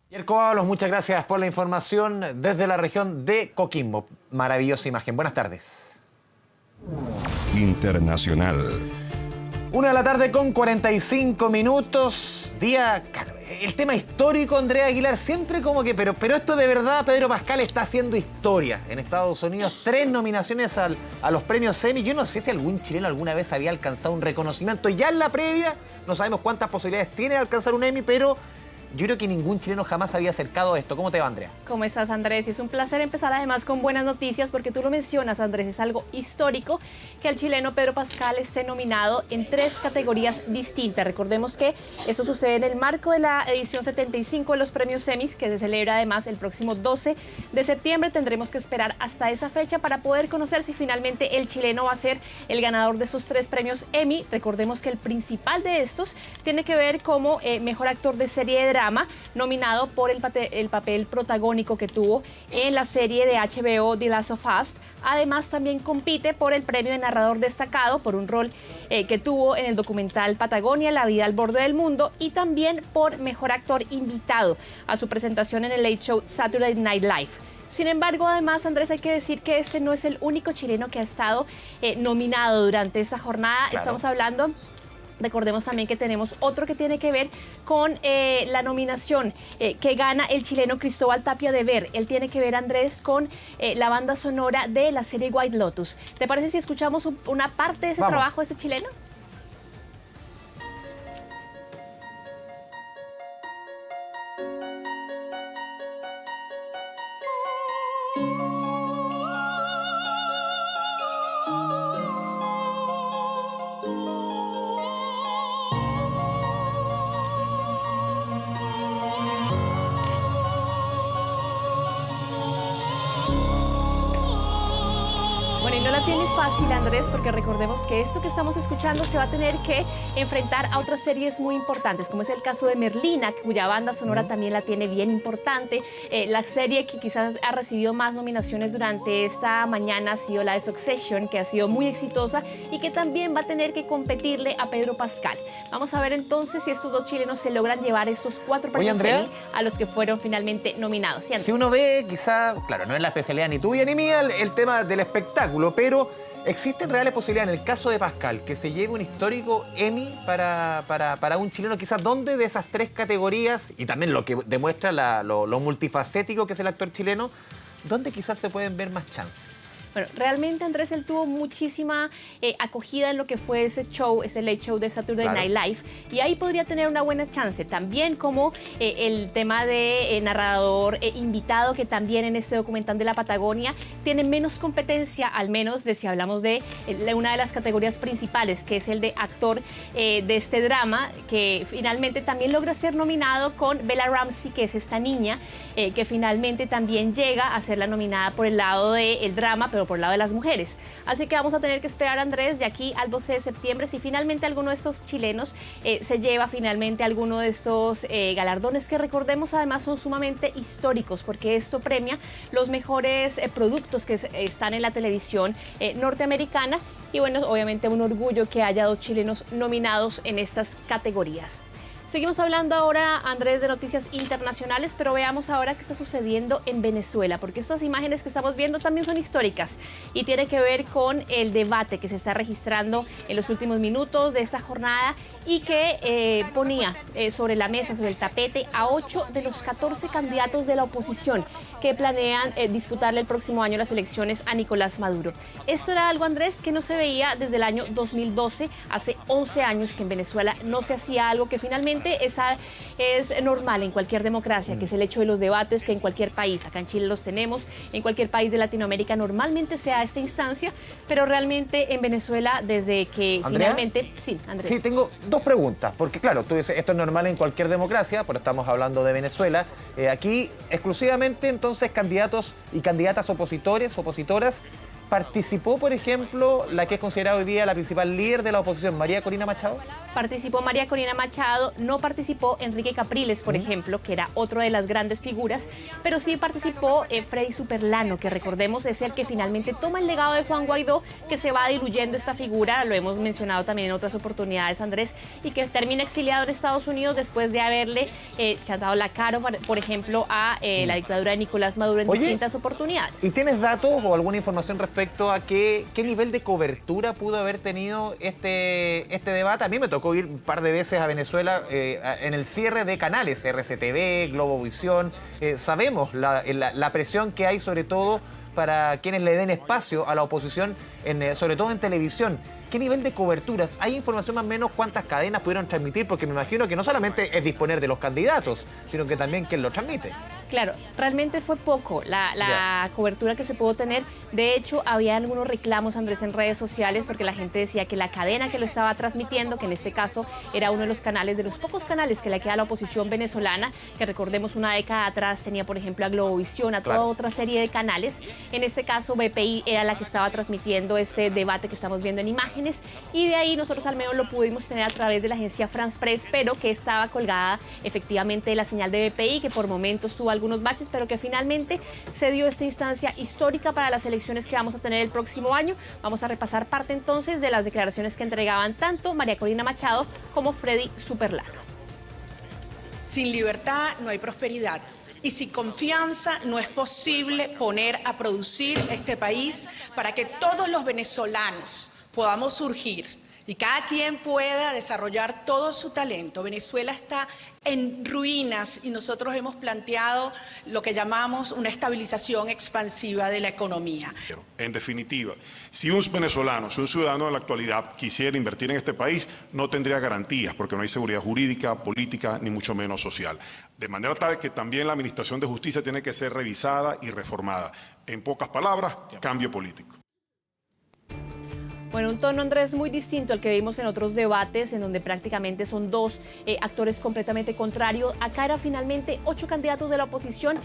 Yerko Ábalos, muchas gracias por la información desde la región de Coquimbo. Maravillosa imagen. Buenas tardes. Internacional. 1 de la tarde con 45 minutos. Día... El tema histórico, Andrea Aguilar, siempre como que... Pero esto de verdad, Pedro Pascal está haciendo historia en Estados Unidos. 3 nominaciones a los premios Emmy. Yo no sé si algún chileno alguna vez había alcanzado un reconocimiento. Ya en la previa, no sabemos cuántas posibilidades tiene de alcanzar un Emmy, pero yo creo que ningún chileno jamás había acercado a esto. ¿Cómo te va, Andrea? ¿Cómo estás, Andrés? Es un placer empezar además con buenas noticias porque tú lo mencionas, Andrés, es algo histórico que el chileno Pedro Pascal esté nominado en 3 categorías distintas. Recordemos que eso sucede en el marco de la edición 75 de los premios Emmys, que se celebra además el próximo 12 de septiembre. Tendremos que esperar hasta esa fecha para poder conocer si finalmente el chileno va a ser el ganador de esos 3 premios Emmy. Recordemos que el principal de estos tiene que ver como mejor actor de serie de drama, nominado por el papel protagónico que tuvo en la serie de HBO The Last of Us. Además, también compite por el premio de narrador destacado por un rol que tuvo en el documental Patagonia, La vida al borde del mundo, y también por mejor actor invitado a su presentación en el Late Show Saturday Night Live. Sin embargo, además, Andrés, hay que decir que este no es el único chileno que ha estado nominado durante esta jornada. Claro. Estamos hablando... Recordemos también que tenemos otro que tiene que ver con la nominación que gana el chileno Cristóbal Tapia de Ver. Él tiene que ver, Andrés, con la banda sonora de la serie White Lotus. ¿Te parece si escuchamos una parte de ese trabajo de este chileno? Bueno, y no la tiene fácil, Andrés, porque recordemos que esto que estamos escuchando se va a tener que enfrentar a otras series muy importantes, como es el caso de Merlina, cuya banda sonora también la tiene bien importante. La serie que quizás ha recibido más nominaciones durante esta mañana ha sido la de Succession, que ha sido muy exitosa y que también va a tener que competirle a Pedro Pascal. Vamos a ver entonces si estos 2 chilenos se logran llevar estos 4 premios Emmy a los que fueron finalmente nominados. ¿Sí, si uno ve, quizá, claro, no es la especialidad ni tuya ni mía, el tema del espectáculo, pero existen reales posibilidades en el caso de Pascal que se lleve un histórico Emmy para un chileno, quizás dónde de esas 3 categorías, y también lo que demuestra lo multifacético que es el actor chileno, dónde quizás se pueden ver más chances. Bueno, realmente, Andrés, él tuvo muchísima acogida en lo que fue ese show, ese Late Show de Saturday Night Live, y ahí podría tener una buena chance. También como el tema de narrador invitado, que también en este documental de la Patagonia tiene menos competencia, al menos de si hablamos de una de las categorías principales, que es el de actor de este drama, que finalmente también logra ser nominado con Bella Ramsey, que es esta niña, que finalmente también llega a ser la nominada por el lado del drama, pero por el lado de las mujeres. Así que vamos a tener que esperar, Andrés, de aquí al 12 de septiembre si finalmente alguno de estos chilenos se lleva finalmente alguno de estos galardones, que recordemos además son sumamente históricos, porque esto premia los mejores productos que están en la televisión norteamericana. Y bueno, obviamente un orgullo que haya 2 chilenos nominados en estas categorías. Seguimos hablando ahora, Andrés, de noticias internacionales, pero veamos ahora qué está sucediendo en Venezuela, porque estas imágenes que estamos viendo también son históricas y tiene que ver con el debate que se está registrando en los últimos minutos de esta jornada y que ponía sobre la mesa, sobre el tapete, a 8 de los 14 candidatos de la oposición que planean disputarle el próximo año las elecciones a Nicolás Maduro. Esto era algo, Andrés, que no se veía desde el año 2012, hace 11 años que en Venezuela no se hacía algo que finalmente es normal en cualquier democracia, que es el hecho de los debates, que en cualquier país, acá en Chile los tenemos, en cualquier país de Latinoamérica normalmente se da esta instancia, pero realmente en Venezuela desde que ¿Andrea? finalmente... Sí, Andrés. Sí, tengo 2 preguntas, porque claro, tú dices, esto es normal en cualquier democracia, pero estamos hablando de Venezuela. Aquí exclusivamente entonces candidatos y candidatas opositoras. ¿Participó, por ejemplo, la que es considerada hoy día la principal líder de la oposición, María Corina Machado? Participó María Corina Machado, no participó Enrique Capriles, por ejemplo, que era otro de las grandes figuras, pero sí participó Freddy Superlano, que recordemos es el que finalmente toma el legado de Juan Guaidó, que se va diluyendo esta figura, lo hemos mencionado también en otras oportunidades, Andrés, y que termina exiliado en Estados Unidos después de haberle chantado la cara, por ejemplo, a la dictadura de Nicolás Maduro en distintas oportunidades. ¿Y tienes datos o alguna información respecto a qué nivel de cobertura pudo haber tenido este debate? A mí me tocó ir un par de veces a Venezuela en el cierre de canales, RCTV, Globovisión. Sabemos la presión que hay sobre todo para quienes le den espacio a la oposición, sobre todo en televisión. ¿Qué nivel de coberturas? ¿Hay información más o menos cuántas cadenas pudieron transmitir? Porque me imagino que no solamente es disponer de los candidatos, sino que también quién lo transmite. Claro, realmente fue poco la cobertura que se pudo tener. De hecho, había algunos reclamos, Andrés, en redes sociales, porque la gente decía que la cadena que lo estaba transmitiendo, que en este caso era uno de los canales, de los pocos canales que le queda a la oposición venezolana, que recordemos una década atrás tenía, por ejemplo, a Globovisión, a toda otra serie de canales. En este caso, BPI era la que estaba transmitiendo este debate que estamos viendo en imágenes, y de ahí nosotros al menos lo pudimos tener a través de la agencia France Press, pero que estaba colgada efectivamente de la señal de BPI, que por momentos tuvo algunos baches, pero que finalmente se dio esta instancia histórica para las elecciones que vamos a tener el próximo año. Vamos a repasar parte entonces de las declaraciones que entregaban tanto María Corina Machado como Freddy Superlano. Sin libertad no hay prosperidad. Y sin confianza no es posible poner a producir este país para que todos los venezolanos podamos surgir y cada quien pueda desarrollar todo su talento. Venezuela está en ruinas y nosotros hemos planteado lo que llamamos una estabilización expansiva de la economía. En definitiva, si un venezolano, si un ciudadano de la actualidad quisiera invertir en este país, no tendría garantías porque no hay seguridad jurídica, política, ni mucho menos social. De manera tal que también la Administración de Justicia tiene que ser revisada y reformada. En pocas palabras, cambio político. Bueno, un tono, Andrés, muy distinto al que vimos en otros debates, en donde prácticamente son dos actores completamente contrarios. Acá era finalmente 8 candidatos de la oposición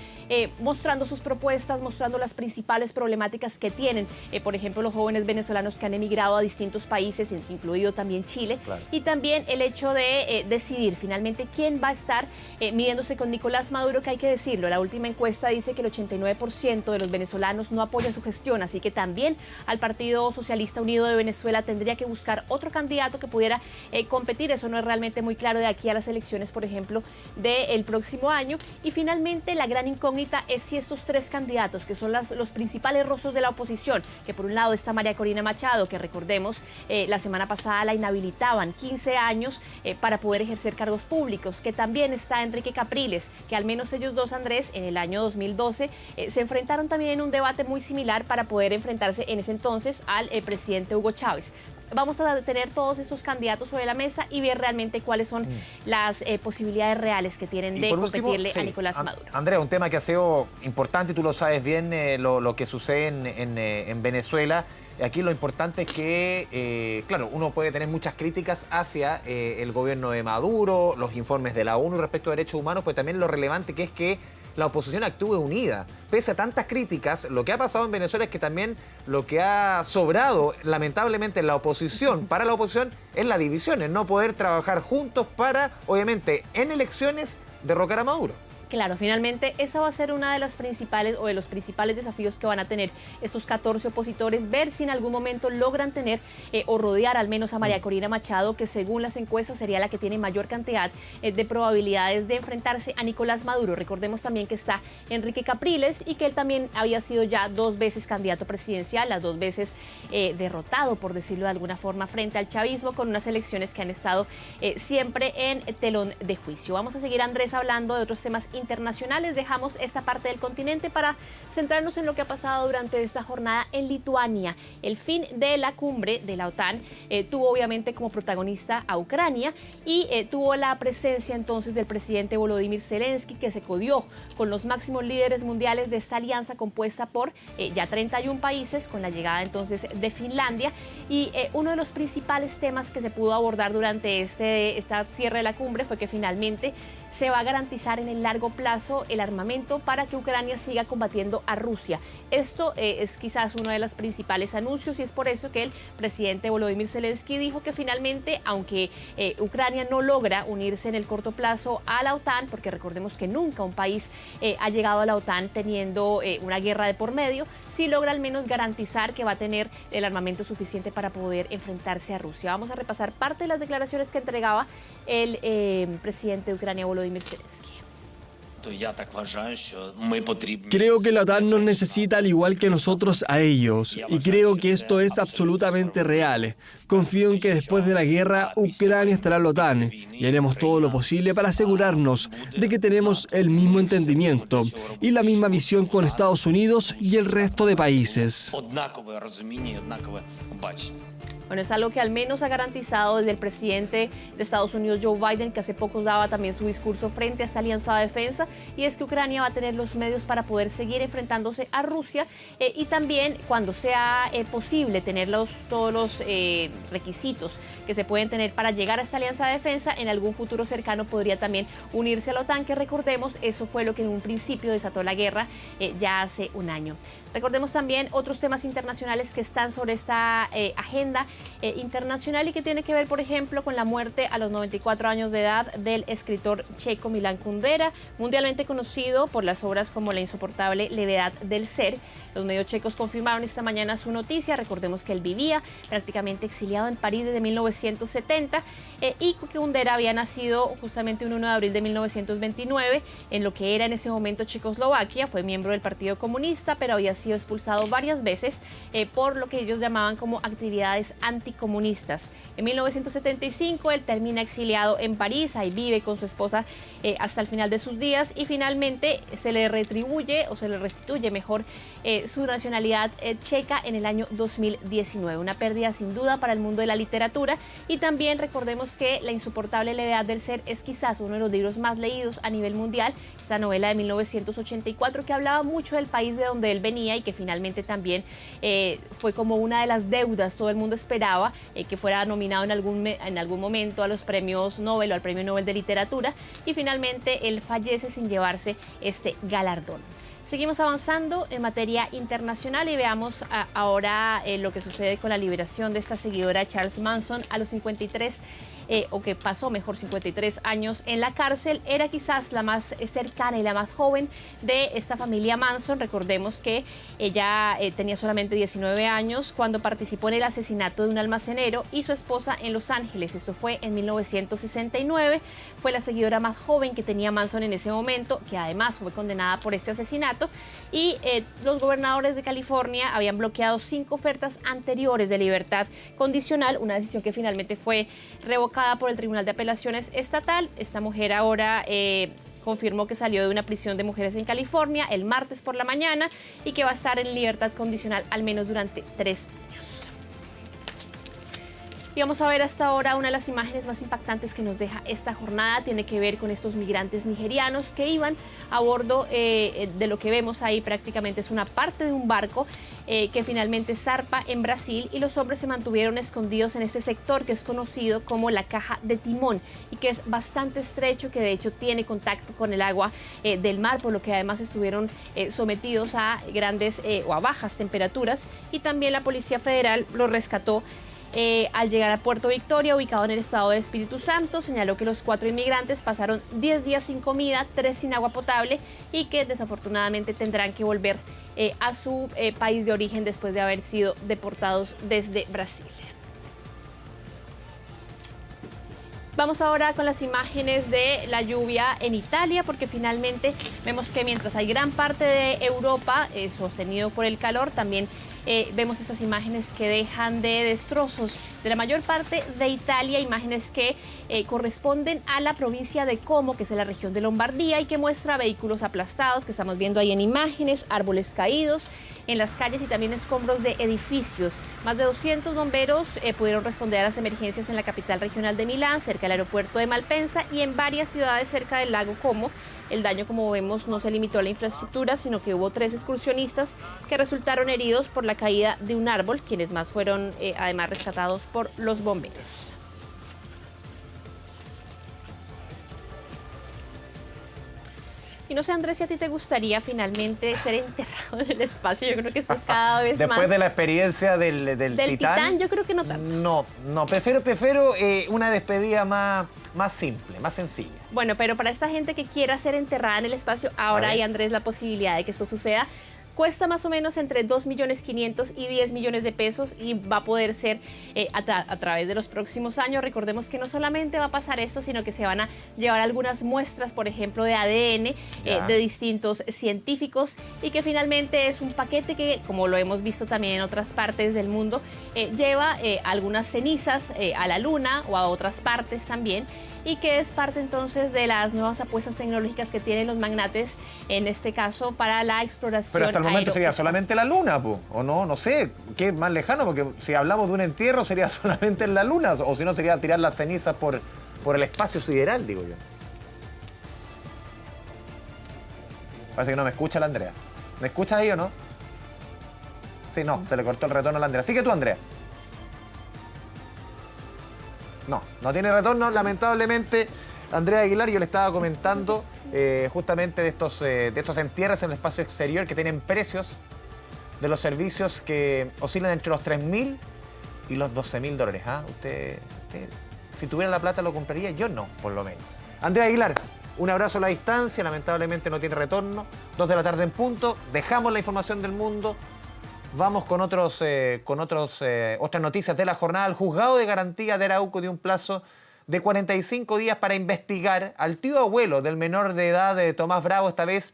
mostrando sus propuestas, mostrando las principales problemáticas que tienen. Por ejemplo, los jóvenes venezolanos que han emigrado a distintos países, incluido también Chile. Claro. Y también el hecho de decidir finalmente quién va a estar midiéndose con Nicolás Maduro, que hay que decirlo. La última encuesta dice que el 89% de los venezolanos no apoya su gestión, así que también al Partido Socialista Unido de Venezuela tendría que buscar otro candidato que pudiera competir. Eso no es realmente muy claro de aquí a las elecciones, por ejemplo, del próximo año. Y finalmente la gran incógnita es si estos 3 candidatos, que son los principales rostros de la oposición, que por un lado está María Corina Machado, que recordemos la semana pasada la inhabilitaban 15 años para poder ejercer cargos públicos, que también está Enrique Capriles, que al menos ellos dos, Andrés, en el año 2012 se enfrentaron también en un debate muy similar para poder enfrentarse en ese entonces al presidente Hugo Chávez. Vamos a tener todos estos candidatos sobre la mesa y ver realmente cuáles son las posibilidades reales que tienen de competirle a Nicolás Maduro. Andrea, un tema que ha sido importante, tú lo sabes bien, lo que sucede en Venezuela. Aquí lo importante es que, claro, uno puede tener muchas críticas hacia el gobierno de Maduro, los informes de la ONU respecto a derechos humanos, pero también lo relevante que es que la oposición actúe unida. Pese a tantas críticas, lo que ha pasado en Venezuela es que también lo que ha sobrado, lamentablemente, en la oposición, para la oposición, es la división, es no poder trabajar juntos para, obviamente, en elecciones, derrocar a Maduro. Claro, finalmente esa va a ser una de las principales o de los principales desafíos que van a tener estos 14 opositores, ver si en algún momento logran tener o rodear al menos a María Corina Machado, que según las encuestas sería la que tiene mayor cantidad de probabilidades de enfrentarse a Nicolás Maduro. Recordemos también que está Enrique Capriles y que él también había sido ya 2 veces candidato presidencial, las 2 veces derrotado, por decirlo de alguna forma, frente al chavismo, con unas elecciones que han estado siempre en telón de juicio. Vamos a seguir, Andrés, hablando de otros temas internacionales. Dejamos esta parte del continente para centrarnos en lo que ha pasado durante esta jornada en Lituania. El fin de la cumbre de la OTAN tuvo obviamente como protagonista a Ucrania y tuvo la presencia entonces del presidente Volodymyr Zelensky, que se codió con los máximos líderes mundiales de esta alianza compuesta por ya 31 países, con la llegada entonces de Finlandia. Y uno de los principales temas que se pudo abordar durante esta cierre de la cumbre fue que finalmente se va a garantizar en el largo plazo el armamento para que Ucrania siga combatiendo a Rusia. Esto es quizás uno de los principales anuncios y es por eso que el presidente Volodymyr Zelensky dijo que finalmente, aunque Ucrania no logra unirse en el corto plazo a la OTAN, porque recordemos que nunca un país ha llegado a la OTAN teniendo una guerra de por medio, sí logra al menos garantizar que va a tener el armamento suficiente para poder enfrentarse a Rusia. Vamos a repasar parte de las declaraciones que entregaba el presidente de Ucrania, Volodymyr Zelensky. Creo que la OTAN nos necesita al igual que nosotros a ellos, y creo que esto es absolutamente real. Confío en que después de la guerra, Ucrania estará en la OTAN, y haremos todo lo posible para asegurarnos de que tenemos el mismo entendimiento y la misma visión con Estados Unidos y el resto de países. Bueno, es algo que al menos ha garantizado desde el presidente de Estados Unidos, Joe Biden, que hace poco daba también su discurso frente a esta alianza de defensa, y es que Ucrania va a tener los medios para poder seguir enfrentándose a Rusia y también, cuando sea posible, tener todos los requisitos que se pueden tener para llegar a esta alianza de defensa, en algún futuro cercano podría también unirse a la OTAN, que recordemos, eso fue lo que en un principio desató la guerra ya hace un año. Recordemos también otros temas internacionales que están sobre esta agenda internacional y que tiene que ver, por ejemplo, con la muerte a los 94 años de edad del escritor checo Milan Kundera, mundialmente conocido por las obras como La insoportable levedad del ser. Los medios checos confirmaron esta mañana su noticia. Recordemos que él vivía prácticamente exiliado en París desde 1970 y que Kundera había nacido justamente un 1 de abril de 1929 en lo que era en ese momento Checoslovaquia. Fue miembro del Partido Comunista, pero había sido expulsado varias veces por lo que ellos llamaban como actividades anticomunistas. En 1975 él termina exiliado en París, ahí vive con su esposa hasta el final de sus días y finalmente se le retribuye o se le restituye mejor su nacionalidad checa en el año 2019. Una pérdida sin duda para el mundo de la literatura y también recordemos que La insoportable levedad del ser es quizás uno de los libros más leídos a nivel mundial. Esta novela de 1984 que hablaba mucho del país de donde él venía y que finalmente también fue como una de las deudas. Todo el mundo esperaba que fuera nominado en algún momento a los premios Nobel o al Premio Nobel de Literatura y finalmente él fallece sin llevarse este galardón. Seguimos avanzando en materia internacional y veamos ahora lo que sucede con la liberación de esta seguidora de Charles Manson a los 53 o que pasó mejor 53 años en la cárcel. Era quizás la más cercana y la más joven de esta familia Manson. Recordemos que ella tenía solamente 19 años cuando participó en el asesinato de un almacenero y su esposa en Los Ángeles. Esto fue en 1969. Fue la seguidora más joven que tenía Manson en ese momento, que además fue condenada por este asesinato. Y los gobernadores de California habían bloqueado 5 ofertas anteriores de libertad condicional, una decisión que finalmente fue revocada por el Tribunal de Apelaciones Estatal. Esta mujer ahora confirmó que salió de una prisión de mujeres en California el martes por la mañana y que va a estar en libertad condicional al menos durante 3 años. Y vamos a ver hasta ahora una de las imágenes más impactantes que nos deja esta jornada. Tiene que ver con estos migrantes nigerianos que iban a bordo de lo que vemos ahí. Prácticamente es una parte de un barco que finalmente zarpa en Brasil y los hombres se mantuvieron escondidos en este sector que es conocido como la caja de timón y que es bastante estrecho, que de hecho tiene contacto con el agua del mar, por lo que además estuvieron sometidos a grandes o a bajas temperaturas y también la Policía Federal los rescató. Al llegar a Puerto Victoria, ubicado en el estado de Espíritu Santo, señaló que los 4 inmigrantes pasaron 10 días sin comida, 3 sin agua potable y que desafortunadamente tendrán que volver a su país de origen después de haber sido deportados desde Brasil. Vamos ahora con las imágenes de la lluvia en Italia, porque finalmente vemos que mientras hay gran parte de Europa sostenido por el calor, también vemos estas imágenes que dejan de destrozos de la mayor parte de Italia, imágenes que corresponden a la provincia de Como, que es en la región de Lombardía, y que muestra vehículos aplastados, que estamos viendo ahí en imágenes, árboles caídos en las calles y también escombros de edificios. Más de 200 bomberos pudieron responder a las emergencias en la capital regional de Milán, cerca del aeropuerto de Malpensa y en varias ciudades cerca del lago Como. El daño, como vemos, no se limitó a la infraestructura, sino que hubo 3 excursionistas que resultaron heridos por la caída de un árbol, quienes más fueron además rescatados por los bomberos. Y no sé, Andrés, si a ti te gustaría finalmente ser enterrado en el espacio. Yo creo que esto es cada vez Después más... Después de la experiencia del Titán, yo creo que no tanto. No, prefiero una despedida más simple, más sencilla. Bueno, pero para esta gente que quiera ser enterrada en el espacio, ahora hay, Andrés, la posibilidad de que esto suceda cuesta más o menos entre 2.500.000 y 10 millones de pesos y va a poder ser a través de los próximos años. Recordemos que no solamente va a pasar esto, sino que se van a llevar algunas muestras, por ejemplo, de ADN de distintos científicos, y que finalmente es un paquete que, como lo hemos visto también en otras partes del mundo, lleva algunas cenizas a la Luna o a otras partes también, y que es parte entonces de las nuevas apuestas tecnológicas que tienen los magnates, en este caso para la exploración. Pero hasta el momento sería aeroespacial. solamente la Luna, ¿o no? No sé, ¿qué es más lejano? Porque si hablamos de un entierro sería solamente en la Luna, o si no sería tirar las cenizas por el espacio sideral, digo yo. Parece que no me escucha la Andrea. ¿Me escuchas ahí o no? Sí, no, se le cortó el retorno a la Andrea. Sigue tú, Andrea. No tiene retorno, lamentablemente. Andrea Aguilar, yo le estaba comentando justamente de estos entierros en el espacio exterior que tienen precios de los servicios que oscilan entre los $3.000 y los $12.000. ¿Ah? Usted, si tuviera la plata, lo compraría. Yo no, por lo menos. Andrea Aguilar, un abrazo a la distancia. Lamentablemente no tiene retorno. 2 de la tarde en punto. Dejamos la información del mundo. Vamos con otras noticias de la jornada. El juzgado de garantía de Arauco dio un plazo de 45 días para investigar al tío abuelo del menor de edad de Tomás Bravo, esta vez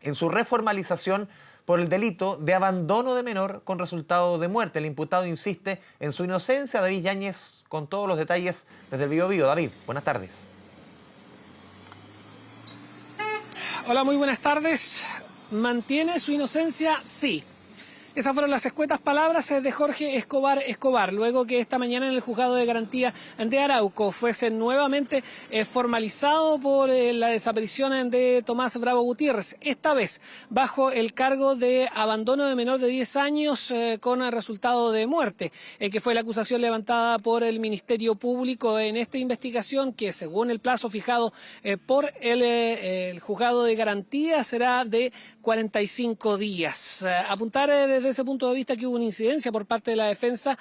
en su reformalización por el delito de abandono de menor con resultado de muerte. El imputado insiste en su inocencia. David Yáñez con todos los detalles desde el Biobío. David, buenas tardes. Hola, muy buenas tardes. ¿Mantiene su inocencia? Sí. Esas fueron las escuetas palabras de Jorge Escobar, luego que esta mañana en el juzgado de garantía de Arauco fuese nuevamente formalizado por la desaparición de Tomás Bravo Gutiérrez, esta vez bajo el cargo de abandono de menor de 10 años con resultado de muerte, que fue la acusación levantada por el Ministerio Público en esta investigación, que según el plazo fijado por el juzgado de garantía será de 45 días. Apuntar desde ese punto de vista que hubo una incidencia por parte de la defensa,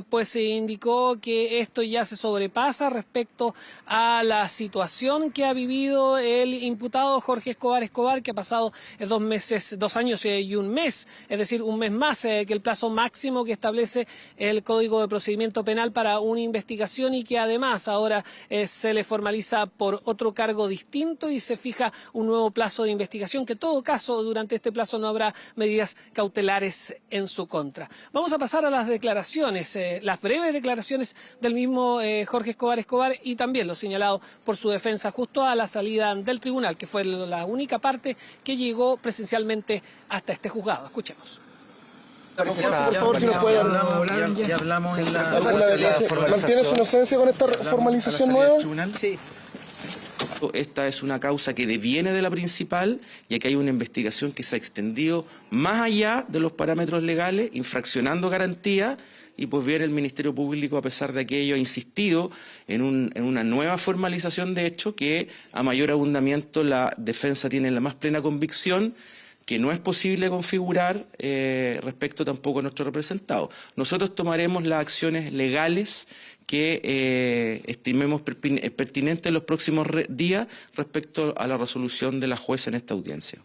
pues se indicó que esto ya se sobrepasa respecto a la situación que ha vivido el imputado Jorge Escobar, que ha pasado 2 años y un mes, es decir, un mes más que el plazo máximo que establece el Código de Procedimiento Penal para una investigación, y que además ahora se le formaliza por otro cargo distinto y se fija un nuevo plazo de investigación, que en todo caso durante este plazo no habrá medidas cautelares en su contra. Vamos a pasar a las declaraciones, las breves declaraciones del mismo Jorge Escobar y también lo señalado por su defensa justo a la salida del tribunal, que fue la única parte que llegó presencialmente hasta este juzgado. Escuchemos. Por favor, si nos puede ya hablamos en la ¿Mantiene su inocencia con esta formalización nueva? Sí. Esta es una causa que deviene de la principal, y aquí hay una investigación que se ha extendido más allá de los parámetros legales, infraccionando garantía, y pues bien el Ministerio Público, a pesar de aquello, ha insistido en una nueva formalización de hecho que a mayor abundamiento la defensa tiene la más plena convicción que no es posible configurar respecto tampoco a nuestro representado. Nosotros tomaremos las acciones legales que estimemos pertinentes en los próximos días respecto a la resolución de la jueza en esta audiencia.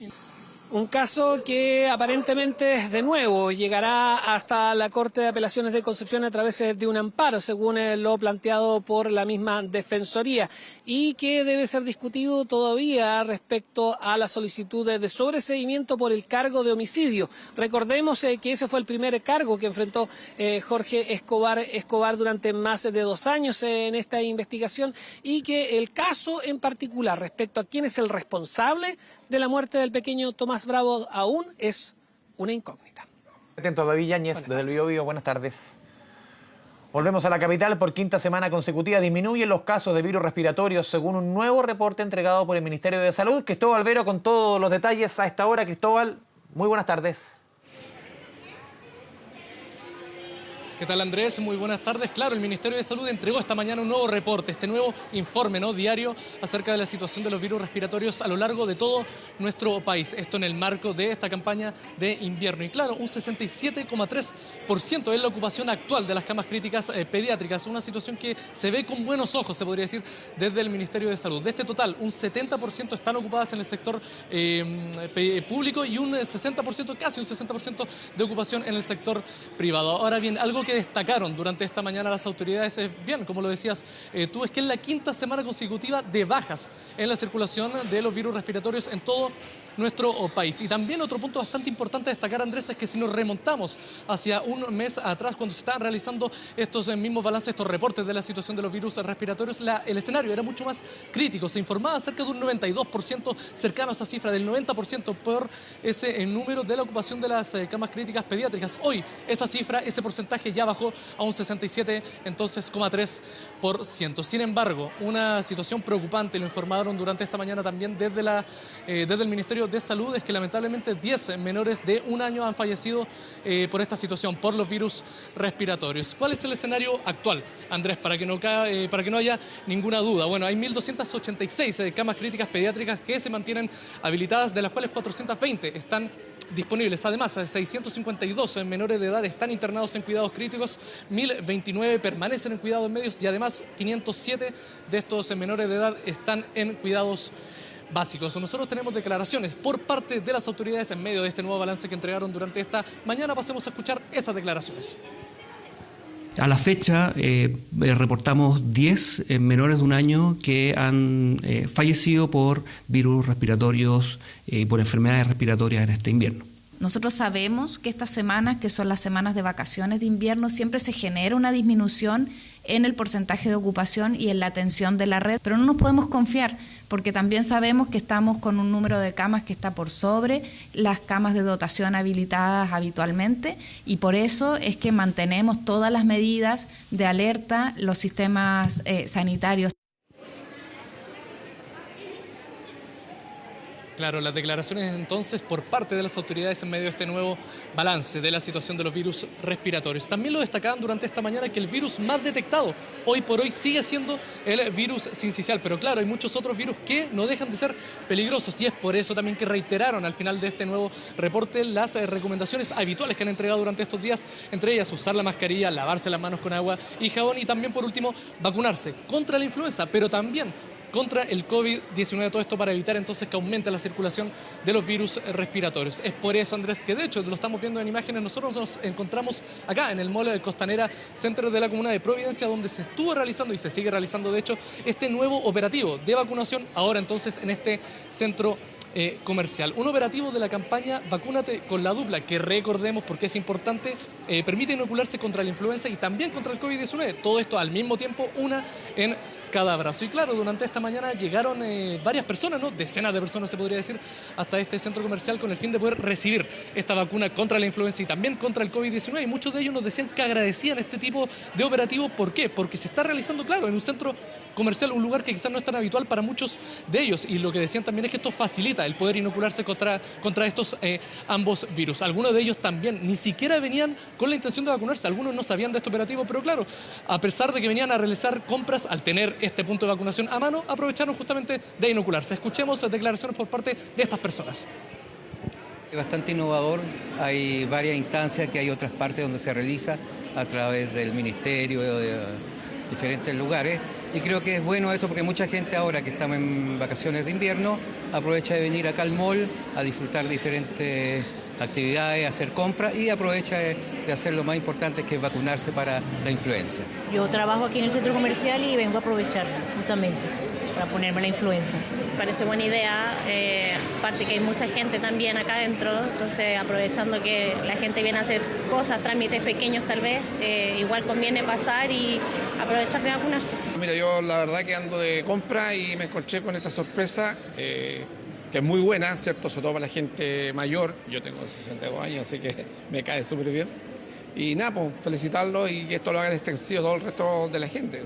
Un caso que aparentemente de nuevo llegará hasta la Corte de Apelaciones de Concepción a través de un amparo, según lo planteado por la misma Defensoría, y que debe ser discutido todavía respecto a la solicitud de sobreseimiento por el cargo de homicidio. Recordemos que ese fue el primer cargo que enfrentó Jorge Escobar durante más de 2 años en esta investigación, y que el caso en particular respecto a quién es el responsable de la muerte del pequeño Tomás Bravo aún es una incógnita. Atento, David Yáñez, desde el Biobío. Buenas tardes. Volvemos a la capital. Por 5ª semana consecutiva disminuyen los casos de virus respiratorios, según un nuevo reporte entregado por el Ministerio de Salud. Cristóbal Vero con todos los detalles a esta hora. Cristóbal, muy buenas tardes. ¿Qué tal, Andrés? Muy buenas tardes. Claro, el Ministerio de Salud entregó esta mañana un nuevo reporte, este nuevo informe diario acerca de la situación de los virus respiratorios a lo largo de todo nuestro país. Esto en el marco de esta campaña de invierno. Y claro, un 67,3% es la ocupación actual de las camas críticas pediátricas, una situación que se ve con buenos ojos, se podría decir, desde el Ministerio de Salud. De este total, un 70% están ocupadas en el sector público y un 60%, casi un 60% de ocupación en el sector privado. Ahora bien, algo que destacaron durante esta mañana las autoridades es, bien, como lo decías tú, es que es la quinta semana consecutiva de bajas en la circulación de los virus respiratorios en todo nuestro país. Y también otro punto bastante importante a destacar, Andrés, es que si nos remontamos hacia un mes atrás, cuando se estaban realizando estos mismos balances, estos reportes de la situación de los virus respiratorios, el escenario era mucho más crítico. Se informaba cerca de un 92%, cercano a esa cifra del 90% por ese número de la ocupación de las camas críticas pediátricas. Hoy esa cifra, ese porcentaje ya bajó a un 67,3%. Sin embargo, una situación preocupante, lo informaron durante esta mañana también desde el Ministerio de Salud, es que lamentablemente 10 menores de 1 año han fallecido por esta situación, por los virus respiratorios. ¿Cuál es el escenario actual, Andrés, para que no haya ninguna duda? Bueno, hay 1.286 camas críticas pediátricas que se mantienen habilitadas, de las cuales 420 están disponibles. Además, 652 menores de edad están internados en cuidados críticos, 1.029 permanecen en cuidados medios y además 507 de estos menores de edad están en cuidados básicos. Nosotros tenemos declaraciones por parte de las autoridades en medio de este nuevo balance que entregaron durante esta mañana. Pasemos a escuchar esas declaraciones. A la fecha reportamos 10 menores de 1 año que han fallecido por virus respiratorios y por enfermedades respiratorias en este invierno. Nosotros sabemos que estas semanas, que son las semanas de vacaciones de invierno, siempre se genera una disminución en el porcentaje de ocupación y en la atención de la red, pero no nos podemos confiar porque también sabemos que estamos con un número de camas que está por sobre las camas de dotación habilitadas habitualmente y por eso es que mantenemos todas las medidas de alerta, los sistemas sanitarios. Claro, las declaraciones entonces por parte de las autoridades en medio de este nuevo balance de la situación de los virus respiratorios. También lo destacaban durante esta mañana que el virus más detectado hoy por hoy sigue siendo el virus sincicial, pero claro, hay muchos otros virus que no dejan de ser peligrosos y es por eso también que reiteraron al final de este nuevo reporte las recomendaciones habituales que han entregado durante estos días, entre ellas usar la mascarilla, lavarse las manos con agua y jabón y también por último vacunarse contra la influenza, pero también contra el COVID-19, todo esto para evitar entonces que aumente la circulación de los virus respiratorios. Es por eso, Andrés, que de hecho lo estamos viendo en imágenes, nosotros nos encontramos acá en el Mall del Costanera Center de la Comuna de Providencia, donde se estuvo realizando y se sigue realizando de hecho este nuevo operativo de vacunación, ahora entonces en este centro comercial. Un operativo de la campaña Vacúnate con la Dupla, que recordemos porque es importante, permite inocularse contra la influenza y también contra el COVID-19. Todo esto al mismo tiempo, una en cada brazo. Y claro, durante esta mañana llegaron varias personas, ¿no? Decenas de personas se podría decir, hasta este centro comercial con el fin de poder recibir esta vacuna contra la influenza y también contra el COVID-19. Y muchos de ellos nos decían que agradecían este tipo de operativo. ¿Por qué? Porque se está realizando, claro, en un centro comercial, un lugar que quizás no es tan habitual para muchos de ellos. Y lo que decían también es que esto facilita el poder inocularse contra estos ambos virus. Algunos de ellos también ni siquiera venían con la intención de vacunarse. Algunos no sabían de este operativo, pero claro, a pesar de que venían a realizar compras, al tener este punto de vacunación a mano, aprovecharon justamente de inocularse. Escuchemos declaraciones por parte de estas personas. Es bastante innovador, hay varias instancias que hay otras partes donde se realiza a través del ministerio, de diferentes lugares, y creo que es bueno esto porque mucha gente ahora que estamos en vacaciones de invierno aprovecha de venir acá al mall a disfrutar diferentes actividades, hacer compras y aprovecha de hacer lo más importante que es vacunarse para la influenza. Yo trabajo aquí en el centro comercial y vengo a aprovechar justamente para ponerme la influenza. Parece buena idea, aparte que hay mucha gente también acá adentro, entonces aprovechando que la gente viene a hacer cosas, trámites pequeños tal vez, igual conviene pasar y aprovechar de vacunarse. Mira, yo la verdad que ando de compra y me encontré con esta sorpresa, que es muy buena, ¿cierto? Sobre todo para la gente mayor, yo tengo 62 años, así que me cae súper bien. Y nada, pues felicitarlos y que esto lo hagan extensivo todo el resto de la gente.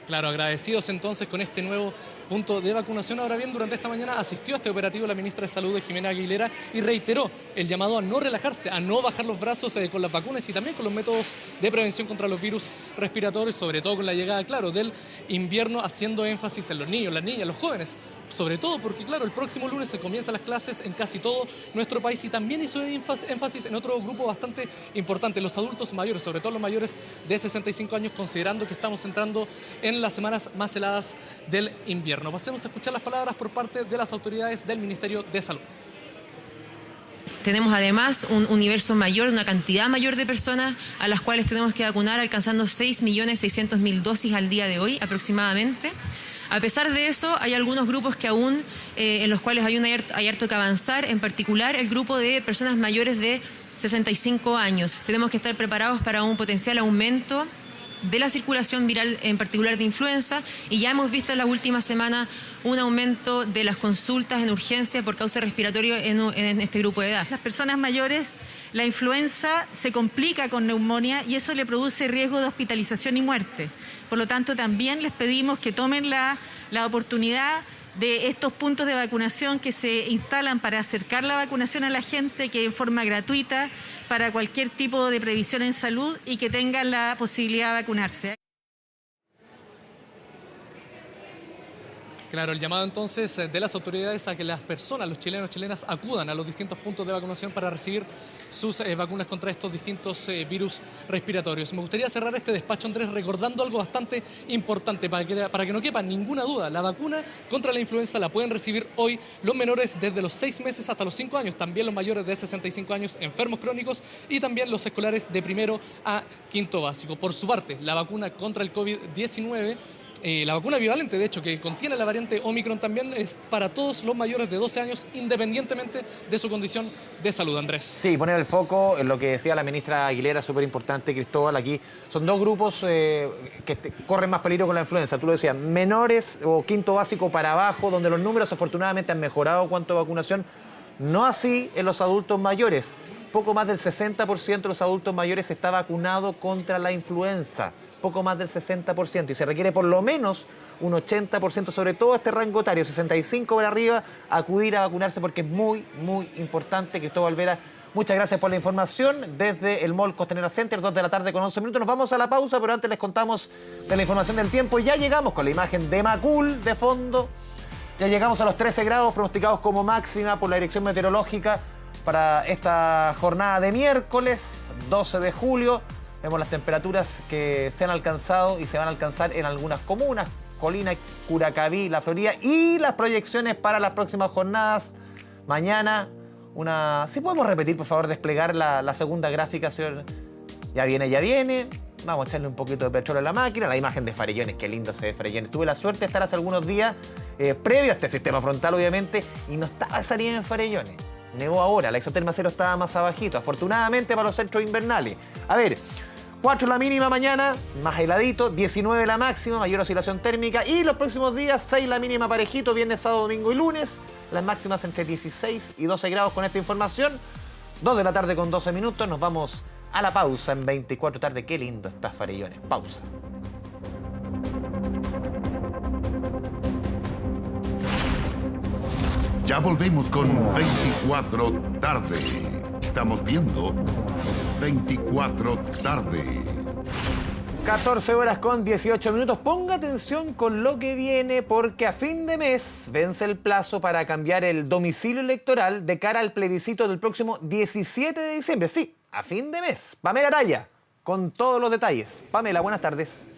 Claro, agradecidos entonces con este nuevo punto de vacunación. Ahora bien, durante esta mañana asistió a este operativo la ministra de Salud, Jimena Aguilera, y reiteró el llamado a no relajarse, a no bajar los brazos con las vacunas y también con los métodos de prevención contra los virus respiratorios, sobre todo con la llegada, claro, del invierno, haciendo énfasis en los niños, las niñas, los jóvenes, sobre todo porque, claro, el próximo lunes se comienzan las clases en casi todo nuestro país, y también hizo énfasis en otro grupo bastante importante, los adultos mayores, sobre todo los mayores de 65 años, considerando que estamos entrando en las semanas más heladas del invierno. Pasemos a escuchar las palabras por parte de las autoridades del Ministerio de Salud. Tenemos además un universo mayor, una cantidad mayor de personas a las cuales tenemos que vacunar, alcanzando 6.600.000 dosis al día de hoy aproximadamente. A pesar de eso, hay algunos grupos que aún, en los cuales hay harto que avanzar, en particular el grupo de personas mayores de 65 años. Tenemos que estar preparados para un potencial aumento de la circulación viral, en particular de influenza, y ya hemos visto en las últimas semanas un aumento de las consultas en urgencia por causa respiratoria en este grupo de edad. Las personas mayores, la influenza se complica con neumonía y eso le produce riesgo de hospitalización y muerte. Por lo tanto, también les pedimos que tomen la oportunidad de estos puntos de vacunación que se instalan para acercar la vacunación a la gente, que en forma gratuita para cualquier tipo de previsión en salud, y que tengan la posibilidad de vacunarse. Claro, el llamado entonces de las autoridades a que las personas, los chilenos y chilenas, acudan a los distintos puntos de vacunación para recibir sus vacunas contra estos distintos virus respiratorios. Me gustaría cerrar este despacho, Andrés, recordando algo bastante importante para que no quepa ninguna duda. La vacuna contra la influenza la pueden recibir hoy los menores desde los 6 meses hasta los 5 años, también los mayores de 65 años, enfermos crónicos, y también los escolares de primero a quinto básico. Por su parte, la vacuna contra el COVID-19, la vacuna bivalente, de hecho, que contiene la variante Omicron, también es para todos los mayores de 12 años, independientemente de su condición de salud, Andrés. Sí, poner el foco en lo que decía la ministra Aguilera, súper importante, Cristóbal. Aquí son dos grupos que corren más peligro con la influenza. Tú lo decías, menores o quinto básico para abajo, donde los números afortunadamente han mejorado cuanto a vacunación. No así en los adultos mayores. Poco más del 60% de los adultos mayores está vacunado contra la influenza. Poco más del 60%, y se requiere por lo menos un 80%, sobre todo este rango etario, 65 para arriba, acudir a vacunarse porque es muy, muy importante. Cristóbal Vera, muchas gracias por la información desde el Mall Costanera Center, 2 de la tarde con 11 minutos. Nos vamos a la pausa, pero antes les contamos de la información del tiempo. Ya llegamos con la imagen de Macul de fondo, ya llegamos a los 13 grados pronosticados como máxima por la Dirección Meteorológica para esta jornada de miércoles 12 de julio. Vemos las temperaturas que se han alcanzado y se van a alcanzar en algunas comunas, Colina, Curacaví, La Florida, y las proyecciones para las próximas jornadas. Mañana, si podemos repetir, por favor, desplegar la segunda gráfica, señor. Ya viene. Vamos a echarle un poquito de petróleo a la máquina. La imagen de Farellones, qué lindo se ve Farellones. Tuve la suerte de estar hace algunos días, previo a este sistema frontal, obviamente, y no estaba esa nieve en Farellones. Nevó ahora, la isoterma cero estaba más abajito, afortunadamente para los centros invernales. A ver, 4 la mínima mañana, más heladito, 19 la máxima, mayor oscilación térmica, y los próximos días 6 la mínima parejito, viernes, sábado, domingo y lunes, las máximas entre 16 y 12 grados con esta información. 2 de la tarde con 12 minutos, nos vamos a la pausa en 24 tarde. Qué lindo está Farellones, pausa. Ya volvemos con 24 tarde. Estamos viendo 24 tarde. 14 horas con 18 minutos. Ponga atención con lo que viene, porque a fin de mes vence el plazo para cambiar el domicilio electoral de cara al plebiscito del próximo 17 de diciembre. Sí, a fin de mes. Pamela Araya, con todos los detalles. Pamela, buenas tardes.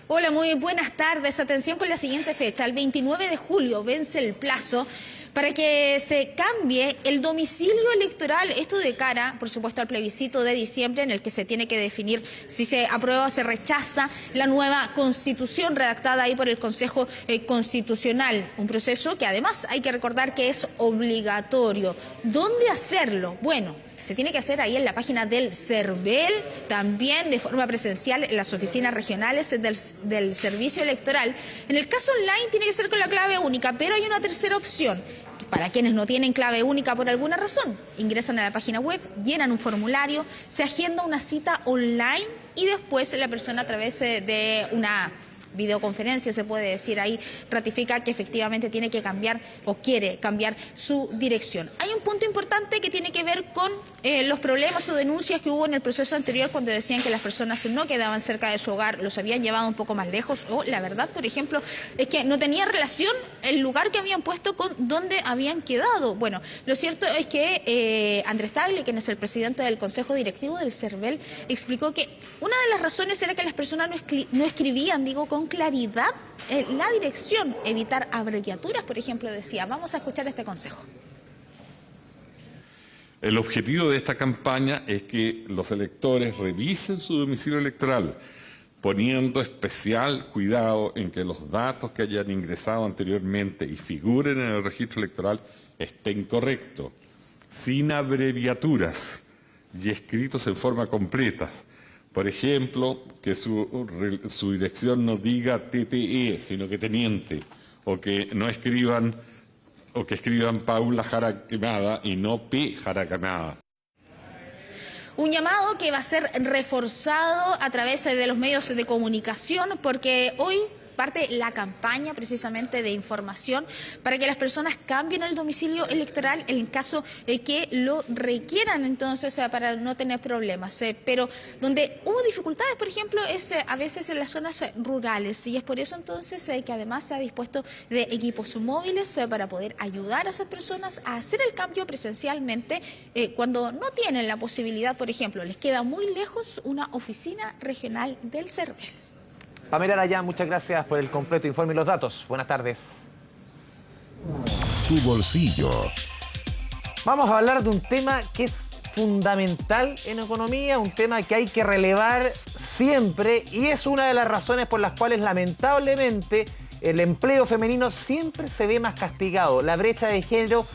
Hola, muy buenas tardes. Atención con la siguiente fecha. El 29 de julio vence el plazo para que se cambie el domicilio electoral. Esto de cara, por supuesto, al plebiscito de diciembre, en el que se tiene que definir si se aprueba o se rechaza la nueva Constitución redactada ahí por el Consejo Constitucional. Un proceso que además hay que recordar que es obligatorio. ¿Dónde hacerlo? Bueno, se tiene que hacer ahí en la página del CERVEL, también de forma presencial en las oficinas regionales del Servicio Electoral. En el caso online tiene que ser con la clave única, pero hay una tercera opción. Para quienes no tienen clave única por alguna razón, ingresan a la página web, llenan un formulario, se agenda una cita online y después la persona a través de una videoconferencia, se puede decir ahí, ratifica que efectivamente tiene que cambiar o quiere cambiar su dirección. Hay un punto importante que tiene que ver con los problemas o denuncias que hubo en el proceso anterior cuando decían que las personas no quedaban cerca de su hogar, los habían llevado un poco más lejos, o la verdad, por ejemplo, es que no tenía relación el lugar que habían puesto con donde habían quedado. Bueno, lo cierto es que Andrés Tagle, quien es el presidente del Consejo Directivo del CERVEL, explicó que una de las razones era que las personas no escribían, con claridad la dirección, evitar abreviaturas, por ejemplo, decía. Vamos a escuchar este consejo. El objetivo de esta campaña es que los electores revisen su domicilio electoral, poniendo especial cuidado en que los datos que hayan ingresado anteriormente y figuren en el registro electoral estén correctos, sin abreviaturas y escritos en forma completa. Por ejemplo, que su dirección no diga TTE, sino que teniente, o que no escriban, o que escriban Paula Jara Quemada y no P. Jara Quemada. Un llamado que va a ser reforzado a través de los medios de comunicación, porque hoy parte la campaña precisamente de información para que las personas cambien el domicilio electoral en caso que lo requieran, entonces para no tener problemas. Pero donde hubo dificultades, por ejemplo, es a veces en las zonas rurales, y es por eso entonces que además se ha dispuesto de equipos móviles para poder ayudar a esas personas a hacer el cambio presencialmente cuando no tienen la posibilidad, por ejemplo, les queda muy lejos una oficina regional del CERVEL. Pamela Araya, muchas gracias por el completo informe y los datos. Buenas tardes. Tu bolsillo. Vamos a hablar de un tema que es fundamental en economía, un tema que hay que relevar siempre, y es una de las razones por las cuales lamentablemente el empleo femenino siempre se ve más castigado. La brecha de género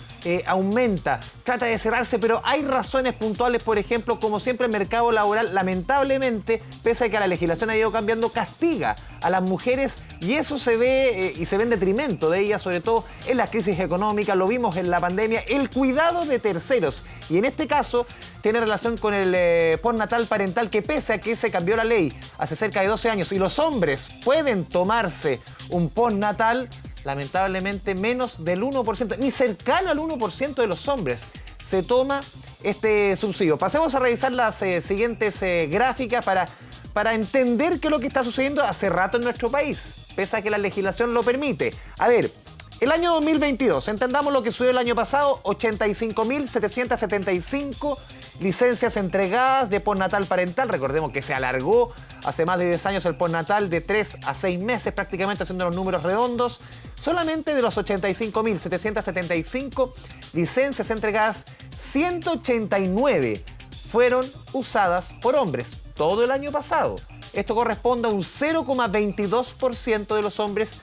aumenta, trata de cerrarse, pero hay razones puntuales, por ejemplo, como siempre el mercado laboral, lamentablemente, pese a que la legislación ha ido cambiando, castiga a las mujeres, y eso se ve y se ve en detrimento de ellas, sobre todo en la crisis económica, lo vimos en la pandemia, el cuidado de terceros, y en este caso tiene relación con el postnatal parental, que pese a que se cambió la ley hace cerca de 12 años y los hombres pueden tomarse un postnatal, lamentablemente menos del 1%, ni cercano al 1% de los hombres se toma este subsidio. Pasemos a revisar las siguientes gráficas para entender qué es lo que está sucediendo hace rato en nuestro país, pese a que la legislación lo permite. A ver, el año 2022, entendamos lo que sucedió el año pasado, 85.775 licencias entregadas de postnatal parental. Recordemos que se alargó hace más de 10 años el postnatal de 3 a 6 meses, prácticamente haciendo los números redondos. Solamente de los 85.775 licencias entregadas, 189 fueron usadas por hombres todo el año pasado. Esto corresponde a un 0,22% de los hombres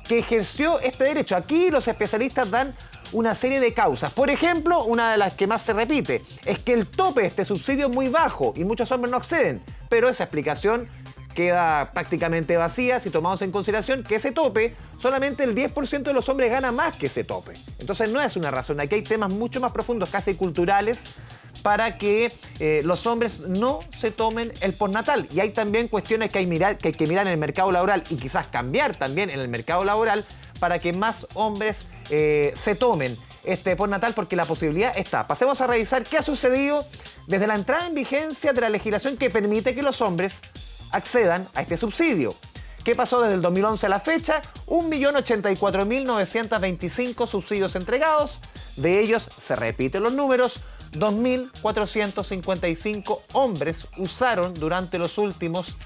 que ejerció este derecho. Aquí los especialistas dan una serie de causas. Por ejemplo, una de las que más se repite es que el tope de este subsidio es muy bajo y muchos hombres no acceden, pero esa explicación queda prácticamente vacía si tomamos en consideración que ese tope, solamente el 10% de los hombres gana más que ese tope. Entonces no es una razón, aquí hay temas mucho más profundos, casi culturales, para que los hombres no se tomen el postnatal. Y hay también cuestiones que hay que mirar en el mercado laboral y quizás cambiar también en el mercado laboral para que más hombres se tomen este postnatal, porque la posibilidad está. Pasemos a revisar qué ha sucedido desde la entrada en vigencia de la legislación que permite que los hombres accedan a este subsidio. ¿Qué pasó desde el 2011 a la fecha? 1.084.925 subsidios entregados. De ellos, se repiten los números, 2.455 hombres usaron durante los últimos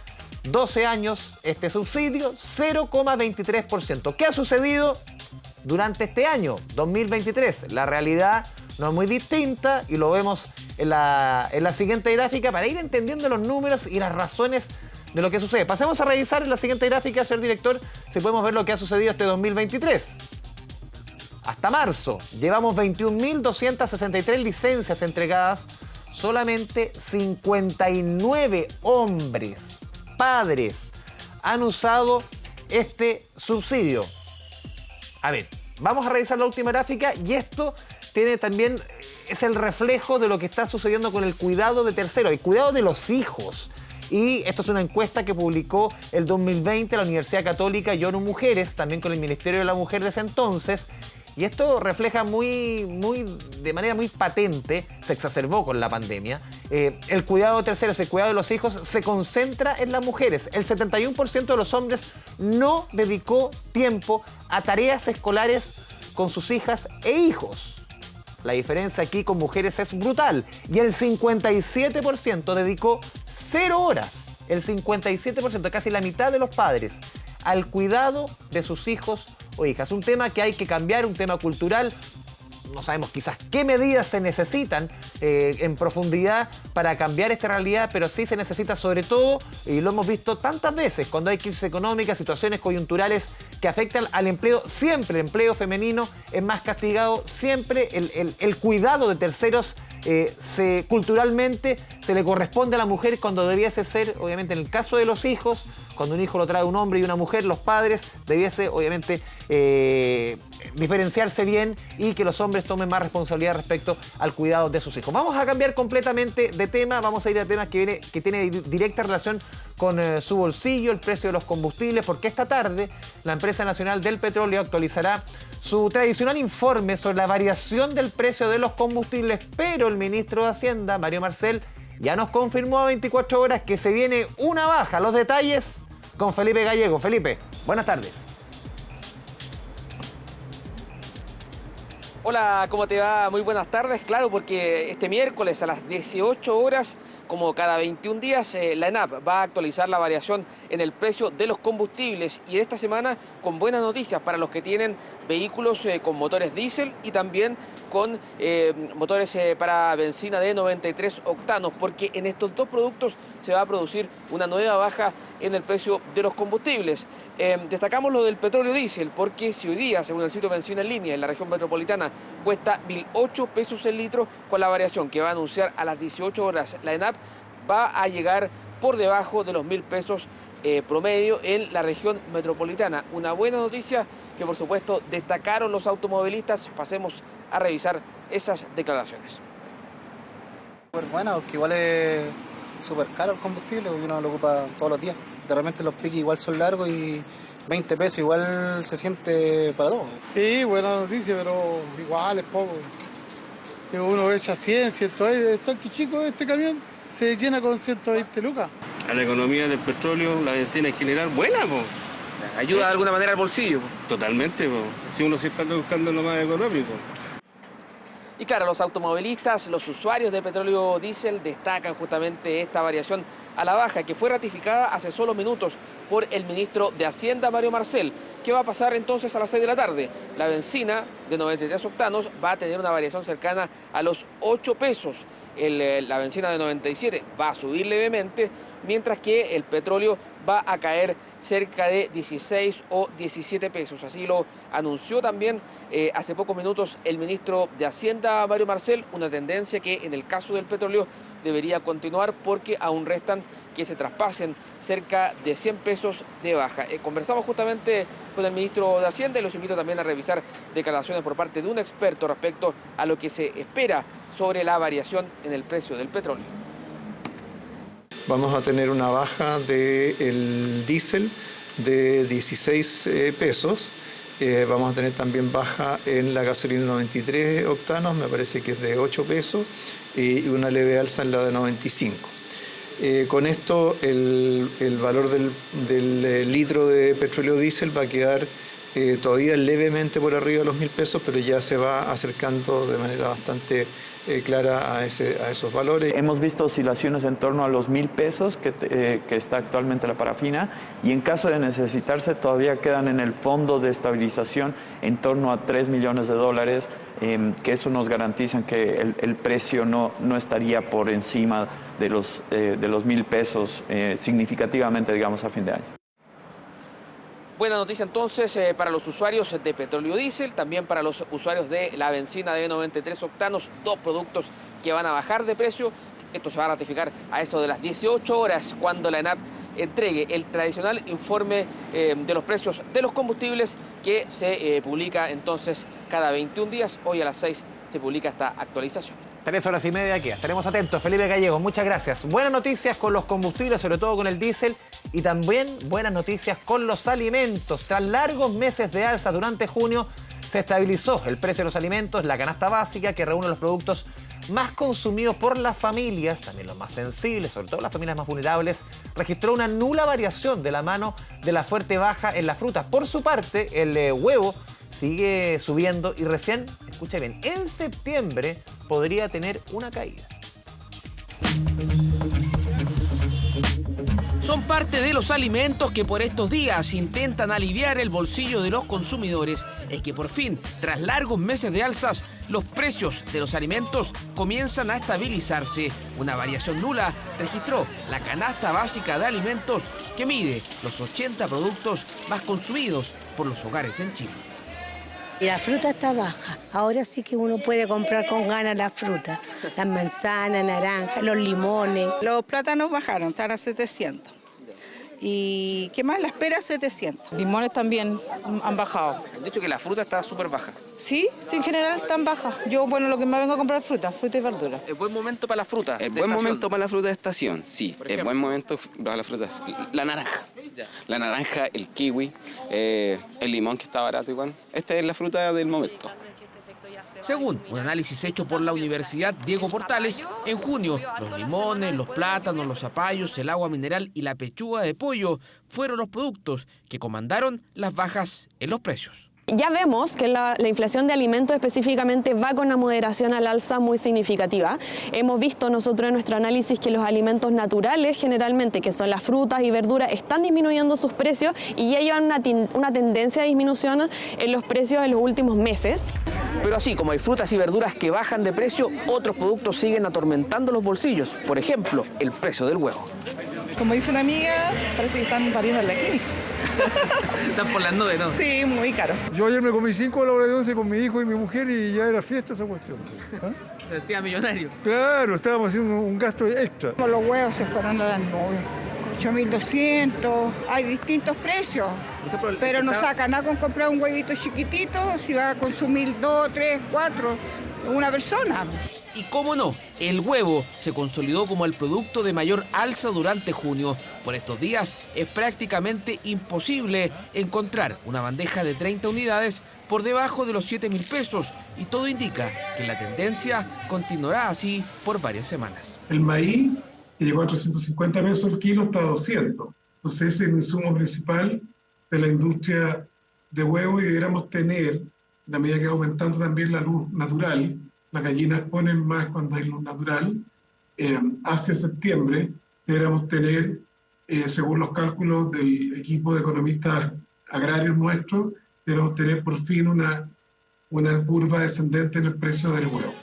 12 años este subsidio, 0,23%. ¿Qué ha sucedido durante este año, 2023? La realidad no es muy distinta y lo vemos en la siguiente gráfica para ir entendiendo los números y las razones de lo que sucede. Pasemos a revisar en la siguiente gráfica, señor director, si podemos ver lo que ha sucedido este 2023. Hasta marzo, llevamos 21.263 licencias entregadas, solamente 59 hombres, padres, han usado este subsidio. A ver, vamos a revisar la última gráfica y esto tiene también, es el reflejo de lo que está sucediendo con el cuidado de terceros, el cuidado de los hijos. Y esto es una encuesta que publicó el 2020 la Universidad Católica y ONU Mujeres, también con el Ministerio de la Mujer de ese entonces. Y esto refleja de manera muy patente, se exacerbó con la pandemia, el cuidado de terceros, el cuidado de los hijos se concentra en las mujeres. El 71% de los hombres no dedicó tiempo a tareas escolares con sus hijas e hijos. La diferencia aquí con mujeres es brutal. Y el 57% dedicó 0 horas. El 57%, casi la mitad de los padres, al cuidado de sus hijos o hijas. Un tema que hay que cambiar, un tema cultural. No sabemos quizás qué medidas se necesitan en profundidad para cambiar esta realidad, pero sí se necesita sobre todo, y lo hemos visto tantas veces, cuando hay crisis económica, situaciones coyunturales que afectan al empleo, siempre el empleo femenino es más castigado, siempre el cuidado de terceros culturalmente se le corresponde a la mujer cuando debiese ser, obviamente en el caso de los hijos, cuando un hijo lo trae un hombre y una mujer, los padres debiese obviamente diferenciarse bien y que los hombres tomen más responsabilidad respecto al cuidado de sus hijos. Vamos a cambiar completamente de tema, vamos a ir a temas que tiene directa relación con su bolsillo, el precio de los combustibles, porque esta tarde la Empresa Nacional del Petróleo actualizará su tradicional informe sobre la variación del precio de los combustibles, pero el ministro de Hacienda, Mario Marcel, ya nos confirmó a 24 horas que se viene una baja. Los detalles con Felipe Gallego. Felipe, buenas tardes. Hola, ¿cómo te va? Muy buenas tardes. Claro, porque este miércoles a las 18 horas, como cada 21 días, la ENAP va a actualizar la variación en el precio de los combustibles. Y esta semana con buenas noticias para los que tienen vehículos con motores diésel y también con motores para benzina de 93 octanos, porque en estos dos productos se va a producir una nueva baja en el precio de los combustibles. Destacamos lo del petróleo diésel, porque si hoy día, según el sitio Benzina en Línea, en la región metropolitana, cuesta 1.008 pesos el litro, con la variación que va a anunciar a las 18 horas la ENAP, va a llegar por debajo de los 1.000 pesos promedio en la región metropolitana. Una buena noticia que, por supuesto, destacaron los automovilistas. Pasemos a revisar esas declaraciones. Súper buena, porque igual es súper caro el combustible y uno lo ocupa todos los días. De repente los piques igual son largos y 20 pesos igual se siente para todo. Sí, buena noticia, pero igual es poco. Si uno echa 100, 120, el tanque chico de este camión se llena con 120 lucas. A la economía del petróleo, la benzina en general, buena, po. ¿Ayuda de alguna manera al bolsillo? Totalmente, po. Si uno siempre anda buscando lo más económico. Y claro, los automovilistas, los usuarios de petróleo diésel destacan justamente esta variación a la baja que fue ratificada hace solo minutos por el ministro de Hacienda, Mario Marcel. ¿Qué va a pasar entonces a las 6 de la tarde? La benzina de 93 octanos va a tener una variación cercana a los 8 pesos. La benzina de 97 va a subir levemente, mientras que el petróleo va a caer cerca de 16 o 17 pesos. Así lo anunció también hace pocos minutos el ministro de Hacienda, Mario Marcel, una tendencia que en el caso del petróleo debería continuar porque aún restan que se traspasen cerca de 100 pesos de baja. Conversamos justamente con el ministro de Hacienda y los invito también a revisar declaraciones por parte de un experto respecto a lo que se espera sobre la variación en el precio del petróleo. Vamos a tener una baja del diésel de 16 pesos. Vamos a tener también baja en la gasolina 93 octanos, me parece que es de 8 pesos, y una leve alza en la de 95. Con esto el valor del litro de petróleo diésel va a quedar todavía levemente por arriba de los 1.000 pesos, pero ya se va acercando de manera bastante clara a esos valores. Hemos visto oscilaciones en torno a los 1.000 pesos que está actualmente la parafina, y en caso de necesitarse todavía quedan en el fondo de estabilización en torno a 3 millones de dólares, que eso nos garantiza que el precio no estaría por encima de los 1.000 pesos significativamente, digamos, a fin de año. Buena noticia entonces para los usuarios de petróleo diésel, también para los usuarios de la benzina de 93 octanos, dos productos que van a bajar de precio. Esto se va a ratificar a eso de las 18 horas cuando la ENAP entregue el tradicional informe de los precios de los combustibles que se publica entonces cada 21 días. Hoy a las 6 se publica esta actualización. 3 horas y media aquí. Estaremos atentos. Felipe Gallego, muchas gracias. Buenas noticias con los combustibles, sobre todo con el diésel, y también buenas noticias con los alimentos. Tras largos meses de alza durante junio, se estabilizó el precio de los alimentos, la canasta básica, que reúne los productos más consumidos por las familias, también los más sensibles, sobre todo las familias más vulnerables, registró una nula variación de la mano de la fuerte baja en las frutas. Por su parte, el huevo sigue subiendo y recién, escucha bien, en septiembre podría tener una caída. Son parte de los alimentos que por estos días intentan aliviar el bolsillo de los consumidores. Es que por fin, tras largos meses de alzas, los precios de los alimentos comienzan a estabilizarse. Una variación nula registró la canasta básica de alimentos, que mide los 80 productos más consumidos por los hogares en Chile. Y la fruta está baja. Ahora sí que uno puede comprar con ganas la fruta. Las manzanas, naranjas, los limones. Los plátanos bajaron, están a 700. ¿Y qué más? Las peras 700. Limones también han bajado. Han dicho que la fruta está súper baja. Sí, en general están bajas. Yo, lo que más vengo a comprar fruta y verdura. ¿Es buen momento para la fruta? Es buen momento para la fruta de estación, sí. Es buen momento para la fruta. La naranja. La naranja, el kiwi, el limón que está barato igual. Esta es la fruta del momento. Según un análisis hecho por la Universidad Diego Portales, en junio los limones, los plátanos, los zapallos, el agua mineral y la pechuga de pollo fueron los productos que comandaron las bajas en los precios. Ya vemos que la inflación de alimentos específicamente va con una moderación al alza muy significativa. Hemos visto nosotros en nuestro análisis que los alimentos naturales generalmente, que son las frutas y verduras, están disminuyendo sus precios y ya llevan una tendencia de disminución en los precios en los últimos meses. Pero así como hay frutas y verduras que bajan de precio, otros productos siguen atormentando los bolsillos. Por ejemplo, el precio del huevo. Como dice una amiga, parece que están pariendo en la clínica. Están por las nubes, ¿no? Sí, muy caro. Yo ayer me comí 5 a la hora de 11 con mi hijo y mi mujer y ya era fiesta esa cuestión. Se sentía millonario. Claro, estábamos haciendo un gasto extra. Los huevos se fueron a las nubes. 8.200, hay distintos precios, pero no saca nada con comprar un huevito chiquitito si va a consumir 2, 3, 4 una persona. Y cómo no, el huevo se consolidó como el producto de mayor alza durante junio. Por estos días es prácticamente imposible encontrar una bandeja de 30 unidades por debajo de los 7.000 pesos y todo indica que la tendencia continuará así por varias semanas. El maíz, que llegó a 350 pesos el kilo, está a 200. Entonces ese es el insumo principal de la industria de huevo y deberíamos tener, en la medida que va aumentando también la luz natural, las gallinas ponen más cuando hay luz natural, hacia septiembre deberíamos tener, según los cálculos del equipo de economistas agrarios nuestros, deberíamos tener por fin una curva descendente en el precio del huevo.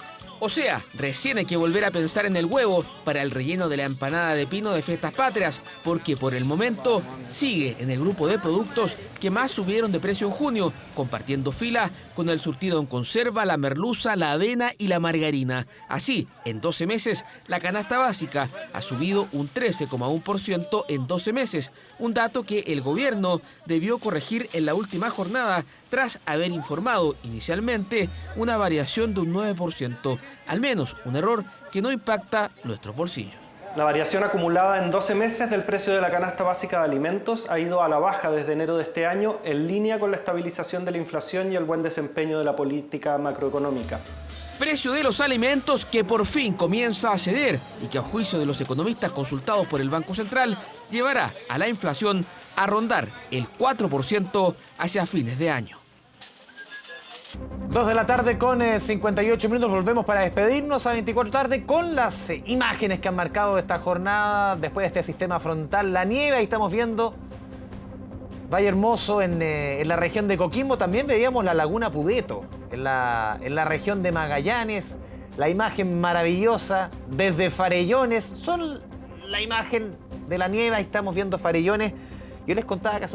O sea, recién hay que volver a pensar en el huevo para el relleno de la empanada de pino de Fiestas Patrias, porque por el momento sigue en el grupo de productos que más subieron de precio en junio, compartiendo fila con el surtido en conserva, la merluza, la avena y la margarina. Así, en 12 meses, la canasta básica ha subido un 13,1% en 12 meses, un dato que el gobierno debió corregir en la última jornada tras haber informado inicialmente una variación de un 9%, al menos un error que no impacta nuestros bolsillos. La variación acumulada en 12 meses del precio de la canasta básica de alimentos ha ido a la baja desde enero de este año, en línea con la estabilización de la inflación y el buen desempeño de la política macroeconómica. Precio de los alimentos que por fin comienza a ceder y que a juicio de los economistas consultados por el Banco Central llevará a la inflación a rondar el 4% hacia fines de año. 2 de la tarde con 58 minutos. Volvemos para despedirnos a 24 tarde con las imágenes que han marcado esta jornada después de este sistema frontal. La nieve, ahí estamos viendo Valle Hermoso en la región de Coquimbo. También veíamos la laguna Pudeto en la región de Magallanes. La imagen maravillosa desde Farellones. Son la imagen de la nieve. Ahí estamos viendo Farellones. Yo les contaba que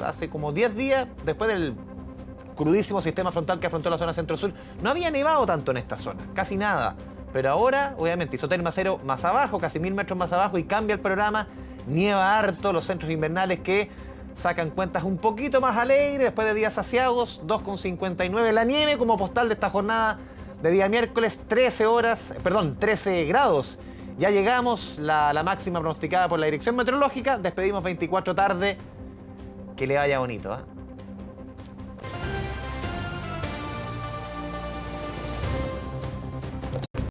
hace como 10 días, después del crudísimo sistema frontal que afrontó la zona centro-sur, no había nevado tanto en esta zona, casi nada. Pero ahora, obviamente, Isoterma Cero más abajo, casi 1000 metros más abajo, y cambia el panorama. nieva harto, los centros invernales que sacan cuentas un poquito más alegres después de días aciagos, 2,59 la nieve como postal de esta jornada de día miércoles, 13 grados. Ya llegamos, la máxima pronosticada por la Dirección Meteorológica. Despedimos 24 tarde. Que le vaya bonito, ¿eh?